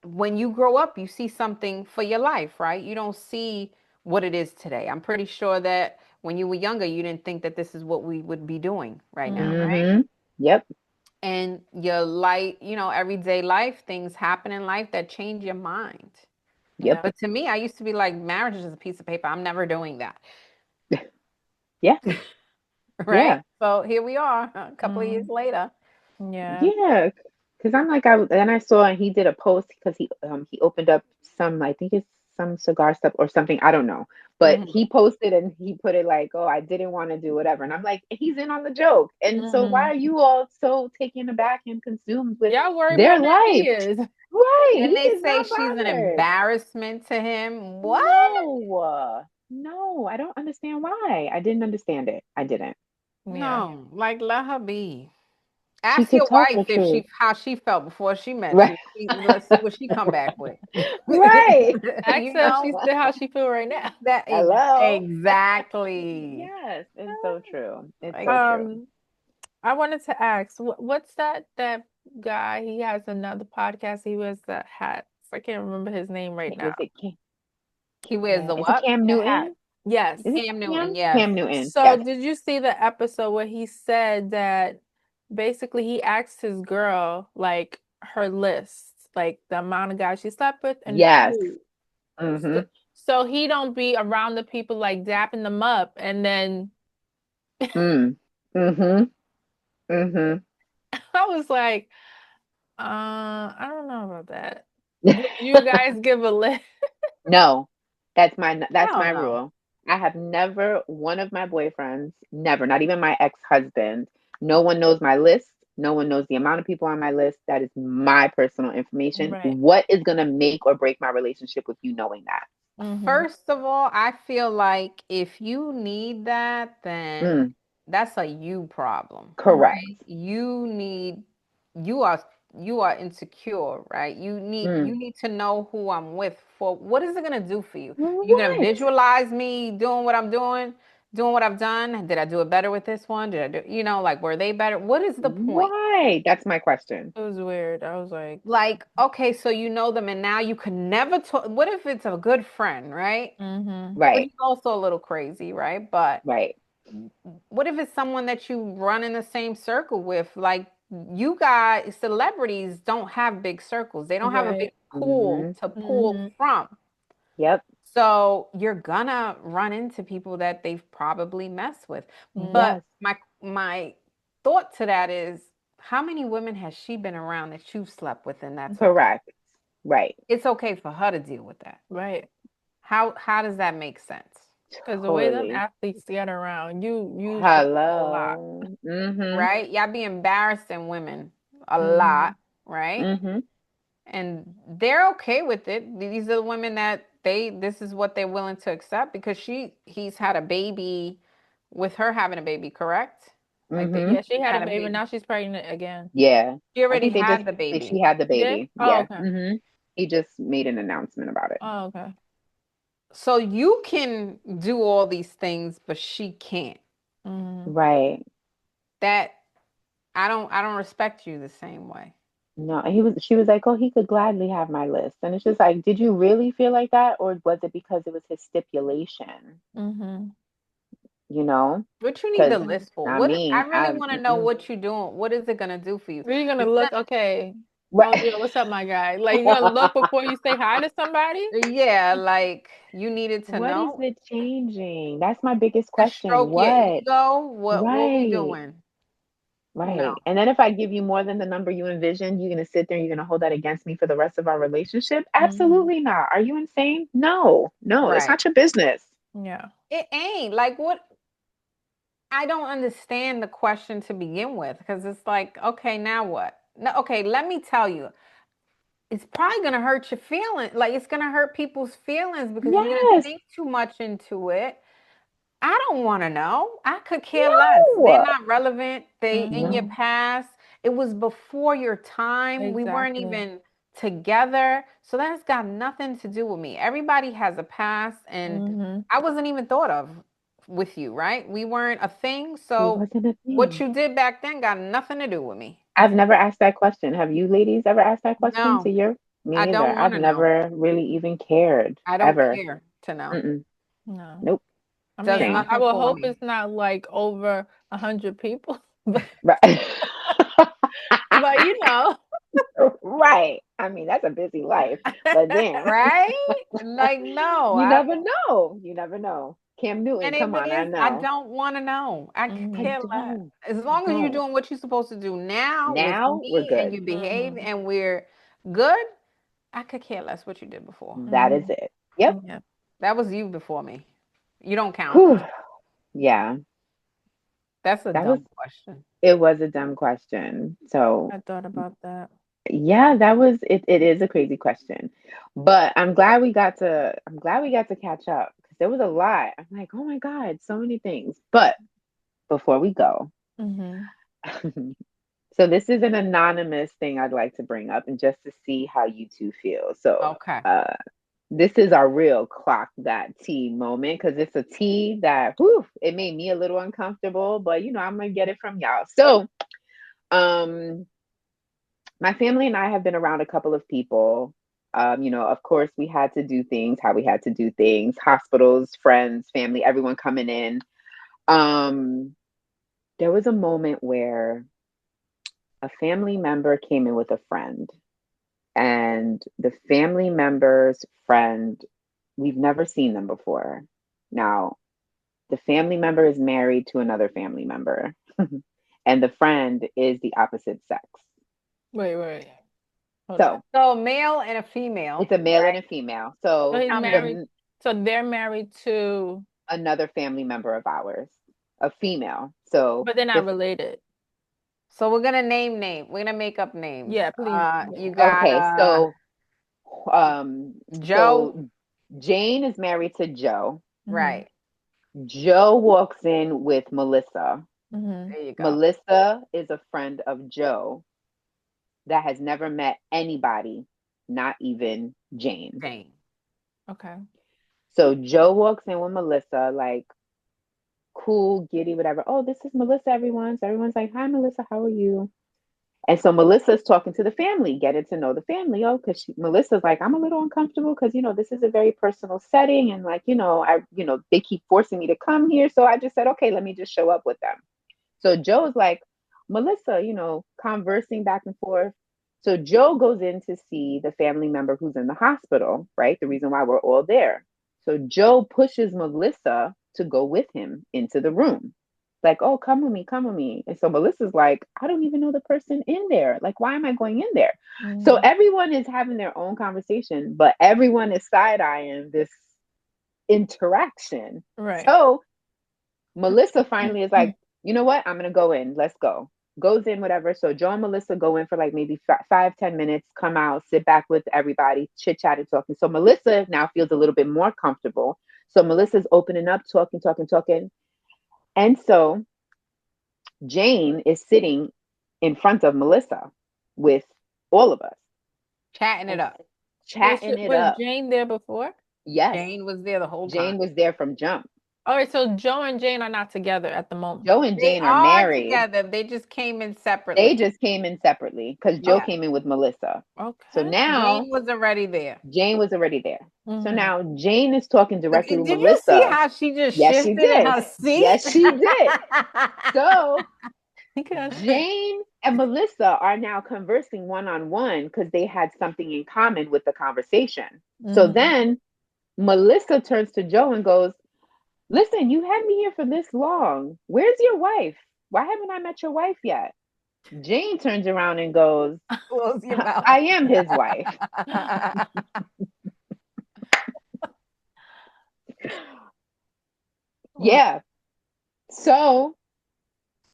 when you grow up, you see something for your life, right? You don't see what it is today. I'm pretty sure that when you were younger, you didn't think that this is what we would be doing right now, Hmm. right? Mm-hmm. Yep. And your life, everyday life, things happen in life that change your mind. Yep. Yeah. But to me, I used to be like, marriage is just a piece of paper. I'm never doing that. Yeah. Right? Yeah. So here we are, a couple of years Hmm. later. Yeah. Yeah. Because I'm like, then I saw he did a post because he opened up some, I think it's some cigar stuff or something, I don't know. But Hmm. he posted and he put it like, oh, I didn't want to do whatever. And I'm like, he's in on the joke. And so why Hmm. are you all so taken aback and consumed with Y'all worry more their than he life? is. Right. And He they is say not she's an bothered. embarrassment to him. What? No. No, I don't understand why. I didn't understand it. I didn't. Yeah. No, like let her be. She Ask could your talk wife the if truth. how she felt before she met Right. you. Let's see what she come back with. Right. Ask You her if know she's still how she feel right now. that Hello. exactly. Yes, it's so true. It's Like so true. Um, I wanted to ask, what's that guy? He has another podcast. He wears the hats. I can't remember his name right Is now. it he wears the Is it what? Cam The hat. Newton? Yes. Is it Cam Newton. Cam? Yes. Cam Newton. So Yes. did you see the episode where he said that basically he asked his girl like her list, like the amount of guys she slept with and Yes. who. So, Mm-hmm. so he don't be around the people like dapping them up and then Mm. Mm-hmm. Mm-hmm. I was like, I don't know about that. Would you guys give a list? No, that's my Hell no. rule. I have never, one of my boyfriends, never, not even my ex-husband, no one knows my list. No one knows the amount of people on my list. That is my personal information. Right. What is going to make or break my relationship with you knowing that? Mm-hmm. First of all, I feel like if you need that, then Mm, that's a you problem, correct. right? You are you are insecure, right? Mm. You need to know who I'm with for what is it gonna do for you? You're gonna What? visualize me doing what I'm doing, doing what I've done. Did I do it better with this one? Did I do, like, were they better? What is the point? Why? That's my question. It was weird. I was like, Like, okay, so you know them and now you can never talk. What if it's a good friend, right? mm-hmm. Which Right. is also a little crazy, right? But Right. what if it's someone that you run in the same circle with? Like you guys, celebrities don't have big circles. They don't have a big Right. pool Mm-hmm. to pull Mm-hmm. from. Yep. So you're gonna run into people that they've probably messed with. But Mm. Yes. my thought to that is, how many women has she been around that you've slept with, and that's okay? Correct. Right. It's okay for her to deal with that. Right. How does that make sense? Because the way them Totally. athletes get around, you slept with a lot. Hello. Mm-hmm. Right? Y'all be embarrassing women a Mm-hmm. lot, right? Mm-hmm. And they're okay with it. These are the women that this is what they're willing to accept because he's had a baby with her having a baby, correct? Like they Mm-hmm. Yeah, she had a had a baby. baby. Now she's pregnant again. Yeah. She I already think they just had the she baby. had the She did? baby. Oh, Yeah. okay. Mm-hmm. He just made an announcement about it. Oh, okay. So you can do all these things, but she can't. Mm-hmm. Right. That I don't respect you the same way. No, she was like, "Oh, he could gladly have my list." And it's just like, did you really feel like that, or was it because it was his stipulation? Mm-hmm. You know? What you need the Because list for? not What I me. really want to know what you're doing. What is it gonna do for you? You're gonna It's look not- okay. Oh, Right. yeah, what's up, my guy? Like, you're gonna look before you say hi to somebody? yeah, like you needed to What is know it changing? That's my biggest to question. stroke your What? ego. What we Right. doing? No. Right. And then if I give you more than the number you envisioned, you're gonna sit there and you're gonna hold that against me for the rest of our relationship? Mm-hmm. Absolutely not. Are you insane? No, no, it's Right. not your business. Yeah. It ain't like what I don't understand the question to begin with because it's like, okay, now what? No, okay, let me tell you. It's probably gonna hurt your feelings. Like it's gonna hurt people's feelings because you're gonna Yes. think too much into it. I don't want to know. I could care less. They're No. not relevant. They in your Mm-hmm. No. past. It was before your time. We weren't Exactly. even together. So that's got nothing to do with me. Everybody has a past and Mm-hmm. I wasn't even thought of with you, right? We weren't a thing. It So wasn't a what thing. you did back then got nothing to do with me. I've never asked that question. Have you ladies ever asked that question to No, your me I don't neither. want I've to know. never really even cared. I don't Ever. care to know. Mm-mm. No. Nope. I mean, Does Same. I nothing will for hope me. it's not like over 100 people, but Right. but you know. Right. I mean, that's a busy life. But then Right? Like, no, you never know. You never know. Cam Newton, and if come it on, I is, I know. don't want to know. I could I Mm-hmm. care less. don't. As I long as you're don't. doing what you're supposed to do now with Now we're me and good. you behave Mm-hmm. and we're good, I could care less what you did before. That is Mm-hmm. it. Yep. Yeah. That was you before me. You don't count. Whew. Yeah. That's a That was dumb question. it was a dumb question. So I thought about that. yeah, that was it. It is a crazy question, but I'm glad we got to catch up because there was a lot. I'm like, oh my God, so many things. But before we go, Mm-hmm. so this is an anonymous thing I'd like to bring up, and just to see how you two feel. So, Okay. this is our real clock that tea moment because it's a tea that, whew, it made me a little uncomfortable, but I'm gonna get it from y'all. So, um, my family and I have been around a couple of people. Of course, we had to do things how we had to do things, hospitals, friends, family, everyone coming in. Um, there was a moment where a family member came in with a friend, and the family member's friend, we've never seen them before. Now, the family member is married to another family member, and the friend is the opposite sex. Wait. Hold on. So, So male and a female, it's a male and right? a female. So So, he's Coming in. married. the So they're married to, another family member of ours, a female. So but they're not this related. So we're gonna name. We're gonna make up names. Yeah, please. Yeah. You got okay, Joe, so Jane is married to Joe. Mm-hmm. right? Joe walks in with Melissa. Mm-hmm. There you go. Melissa is a friend of Joe that has never met anybody, not even Jane. Jane. Okay. So Joe walks in with Melissa, like cool, giddy, whatever. Oh, this is Melissa, everyone. So everyone's like, hi, Melissa, how are you? And so Melissa's talking to the family, getting to know the family. Oh, because Melissa's like, I'm a little uncomfortable because, this is a very personal setting. And like, they keep forcing me to come here. So I just said, okay, let me just show up with them. So Joe's like, Melissa, conversing back and forth. So Joe goes in to see the family member who's in the hospital, right? The reason why we're all there. So Joe pushes Melissa to go with him into the room. Like, oh, come with me, come with me. And so Melissa's like, I don't even know the person in there. Like, why am I going in there? So Mm. everyone is having their own conversation, but everyone is side eyeing this interaction. Right. So Melissa finally is like, you know what? I'm going to go in. Let's go. Goes in, whatever. So Joe and Melissa go in for like maybe 5, 10 minutes, come out, sit back with everybody, chit chat and talking. So Melissa now feels a little bit more comfortable. So Melissa's opening up, talking, talking, talking. And so Jane is sitting in front of Melissa with all of us Chatting it and up. chatting it Was up. Jane there before? Yes, Jane was there the whole Jane time. was there from jump. All right, so Joe and Jane are not together at the moment. Joe and They Jane are are married. together. They just came in They separately. just came in separately because Joe Yeah. came in with Melissa. So Okay. now Jane was already there. Jane was already there. So Mm-hmm. now Jane is talking directly with Did you see Melissa. how she just Yes, she shifted in did. her seat? Yes, she did. So Okay. Jane and Melissa are now conversing one on one because they had something in common with the conversation. So Mm-hmm. then Melissa turns to Joe and goes, listen, you had me here for this long. Where's your wife? Why haven't I met your wife yet? Jane turns around and goes, Close your mouth. I am his wife. Yeah. So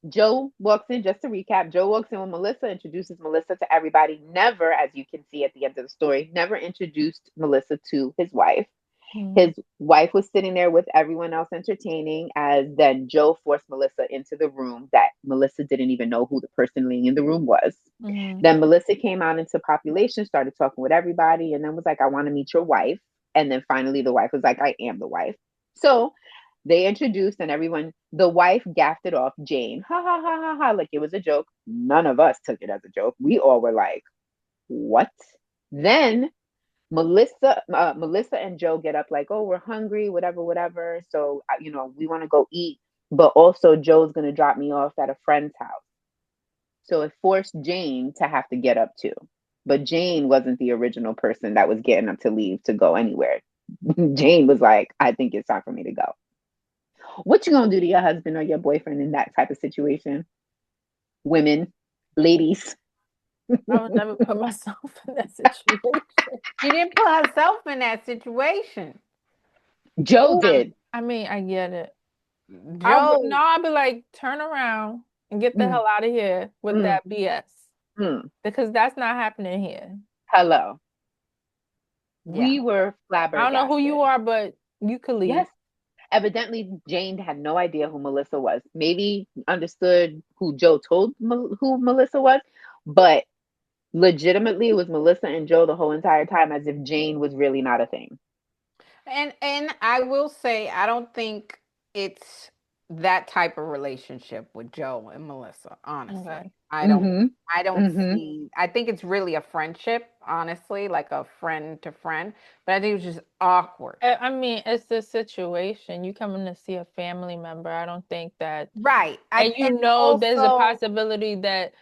Joe walks in, just to recap, Joe walks in with Melissa, introduces Melissa to everybody. Never, as you can see at the end of the story, never introduced Melissa to his wife. Mm-hmm. His wife was sitting there with everyone else entertaining, as then Joe forced Melissa into the room that Melissa didn't even know who the person laying in the room was. Mm-hmm. Then Melissa came out into population, started talking with everybody, and then was like, I want to meet your wife. And then finally the wife was like, I am the wife. So they introduced and everyone, the wife gaffed it off, Jane, ha ha ha ha ha, like it was a joke. None of us took it as a joke. We all were like, what? Then Melissa and Joe get up like, oh, we're hungry, whatever, whatever. So we want to go eat, but also Joe's gonna drop me off at a friend's house. So it forced Jane to have to get up too. But Jane wasn't the original person that was getting up to leave to go anywhere. Jane was like, I think it's time for me to go. What you gonna do to your husband or your boyfriend in that type of situation? Women, ladies. I would never put myself in that situation. She didn't put herself in that situation. Joe I, did. I mean, I get it. Joe, I'll be like, turn around and get the Mm, hell out of here with mm, that BS. mm. Because that's not happening here. Hello. yeah. We were I don't know who you flabbergasted. are, but you could leave. Yes. Evidently, Jane had no idea who Melissa was. Maybe understood who Joe told who Melissa was, but legitimately, it was Melissa and Joe the whole entire time, as if Jane was really not a thing. And I will say I don't think it's that type of relationship with Joe and Melissa, Okay. honestly. Mm-hmm. I don't Mm-hmm. see I think it's really a friendship, honestly, like a friend to friend, but I think it was just awkward. I mean, it's the situation. You coming to see a family member. I don't think that, Right. I and you and know, there's a also possibility that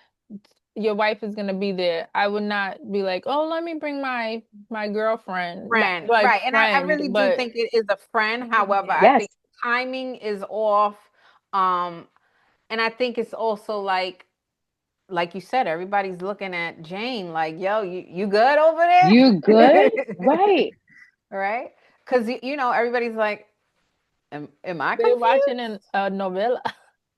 your wife is gonna be there. I would not be like, oh, let me bring my girlfriend, friend, like right. And I friend, really do but think it is a friend. However, I Yes. think timing is off. Um, and I think it's also like you said, everybody's looking at Jane like, yo, you good over You there? good? Right. Right? Because, everybody's like, am I they're watching confused? a novela.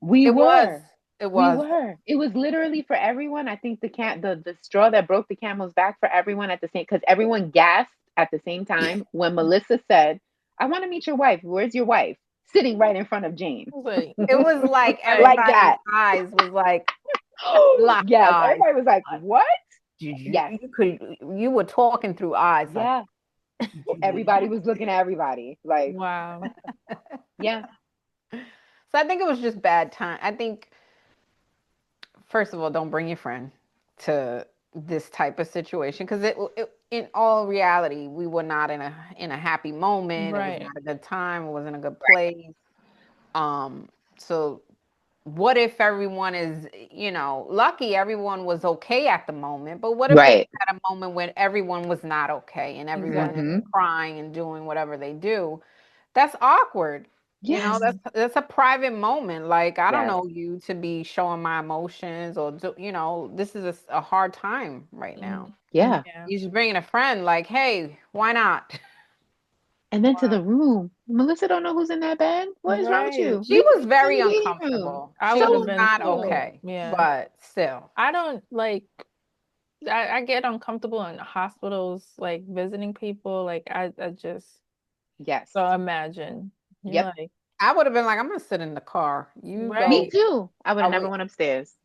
We It was. were. It We was. were. It was literally for everyone. I think the straw that broke the camel's back for everyone at the same, because everyone gasped at the same time when Melissa said, I want to meet your wife. Where's your wife? Sitting right in front of Jane. Like, It was like like, Like everybody's that. eyes was like locked Yes. eyes. Everybody was like, Like, what? did you Yes. you could you were talking through eyes like, Yeah. did Everybody was looking at everybody. Like, wow. yeah. so I think it was just bad time. I think first of all, don't bring your friend to this type of situation because in all reality, we were not in a happy moment. It was Right. not a good time. It wasn't a good place. Um, so what if everyone is, lucky everyone was okay at the moment, but what if they Right. had a moment when everyone was not okay and everyone is Mm-hmm. Exactly. crying and doing whatever they do? That's awkward. Yes. Mhm. That's a private moment. Like, I don't Yes. know you to be showing my emotions or this is a hard time right now. Mhm. Yeah. Yeah. You just bringing a friend, like, hey, why not? And then to the room. Melissa don't know who's in that bed. What is wrong with Right. you? She Leave was me in very the waiting room. uncomfortable. I She would have was So been not too. uncomfortable. okay, Yeah. but still. I don't like I get uncomfortable in hospitals like visiting people. Like I just Yes. so imagine. You're Yep. like, I would have been like, I'm gonna sit in the car. You Me go. right. too. I would I have never wait. went upstairs.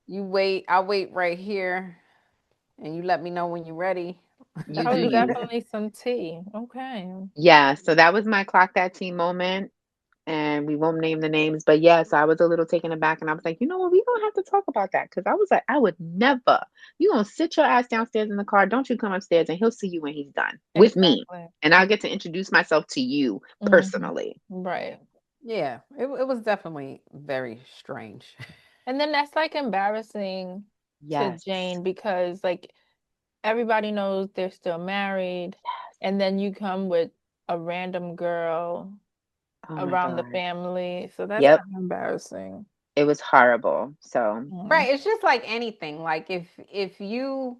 You wait. I'll wait right here, and you let me know when you're ready. You do Oh, you. definitely some tea. Okay. Yeah. So that was my clock that tea moment. And we won't name the names, but yes, I was a little taken aback, and I was like, you know what, we gonna have to talk about that because I was like, I would never. You gonna sit your ass downstairs in the car? Don't you come upstairs, and he'll see you when he's done with me, Exactly. and I'll get to introduce myself to you Hmm. personally. Right. Yeah, it was definitely very strange. And then that's like embarrassing to Yes. Jane because like everybody knows they're still married, and then you come with a random girl Oh my around the God. family. So that's Yep. kind of embarrassing. It was horrible. So Mhm. Right. It's just like anything. Like if your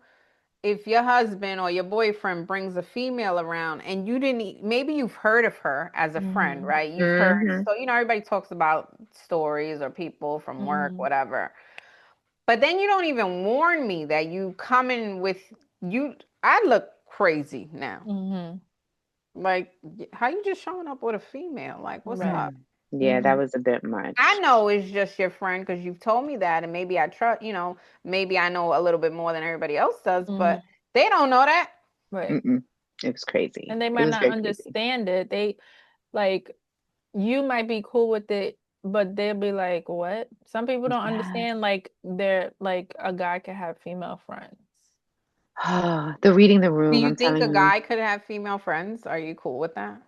husband or your boyfriend brings a female around and you didn't maybe you've heard of her as a friend, Mhm. right? You've heard, hmm so everybody talks about stories or people from work, Mhm. whatever. But then you don't even warn me that you come in with you. I look crazy now. Mhm. Like, how you just showing up with a female? Like, what's Right. up? Yeah, that Mhm. was a bit I much. know it's just your friend because you've told me that, and maybe I trust, maybe I know a little bit more than everybody else does, but Mhm. they don't know that. Right. Mm-mm. It was crazy. And they It might was not very crazy. understand it. They like you might be cool with it, but they'll be like, "What?" Some people don't Yes. understand like they're like a guy can have female friends. The reading the Do room, you I'm think a telling you. guy could have female friends? Are you cool with that?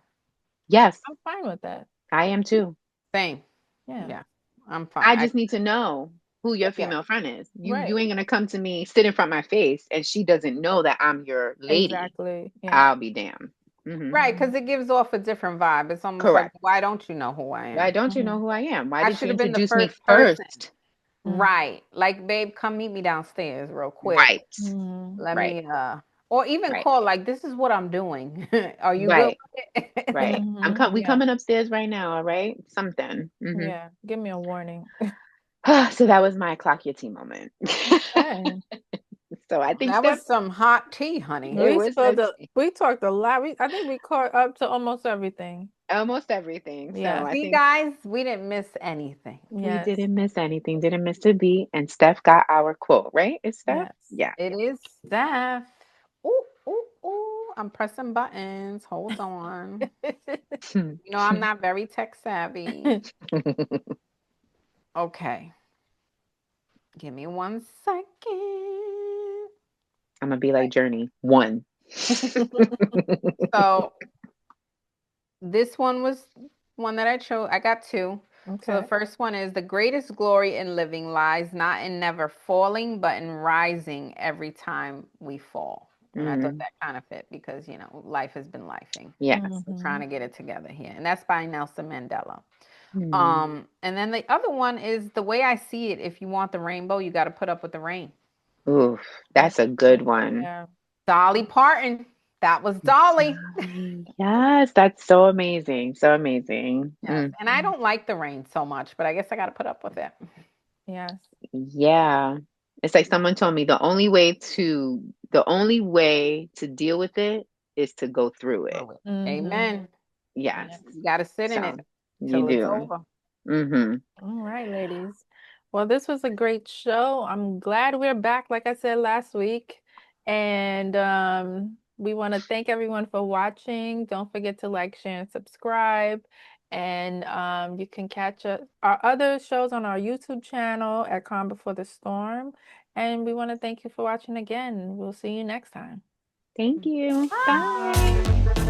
Yes, I'm fine with that. I am too. Same. Yeah. Yeah, I'm fine. I just need to know who your Yeah. female friend is. You Right. ain't gonna come to me, sit in front of my face, and she doesn't know that I'm your lady. Exactly. Yeah. I'll be damned. Right, Mhm. because it gives off a different vibe. It's almost like, Correct. why don't you know who I Why am? don't you know Mhm. who I am? Why I didn't you should have been the introduce me first person. first? Mhm. Right. Like, babe, come meet me downstairs real quick. Right. Mhm. Let Right. me or even Right. call, like, this is what I'm doing. Are you good Right. with it? Right. Mhm. We Yeah. coming upstairs right now, all right? Something. Yeah. Give me a warning. So that was my clock your tea moment. Okay. So I think That Steph, was some hot tea, honey. it was some tea. We talked a lot. I think we caught up to almost everything. Almost everything. So Yes. I See, think guys, we didn't miss anything. we Yes. didn't miss anything, didn't miss a beat, and Steph got our quote, right? It's Steph? Yes. Yeah. It is Steph. Ooh, ooh, ooh. I'm pressing buttons. Hold on. I'm not very tech savvy. Okay. Give me 1 second. I'm gonna be like Journey. One. So this one was one that I chose. I got two. So the Okay. first one is the greatest glory in living lies not in never falling, but in rising every time we fall. And I thought Mm, that kind of fit because, life has been lifing. yes. We're trying Mhm. to get it together here. And that's by Nelson Mandela. Mm. And then the other one is the way I see it, if you want the rainbow, you got to put up with the rain. Oof, That's that's a good. good one. Yeah. Dolly Parton. That was Dolly. Dolly. Yes, that's so amazing. So amazing. Yes. Mm. And I don't like the rain so much, but I guess I got to put up with it. Yes. Yeah. It's like someone told me the only way to deal with it is to go through it. Through it. Mhm. Amen. Yes. Yes. You got to sit in So it you till it's do. over. Mm-hmm. All right, ladies. Well, this was a great show. I'm glad we're back, like I said last week. And we want to thank everyone for watching. Don't forget to like, share, and subscribe. And you can catch our other shows on our YouTube channel at Calm Before the Storm. And we want to thank you for watching again. We'll see you next time. Thank you. Bye. Bye.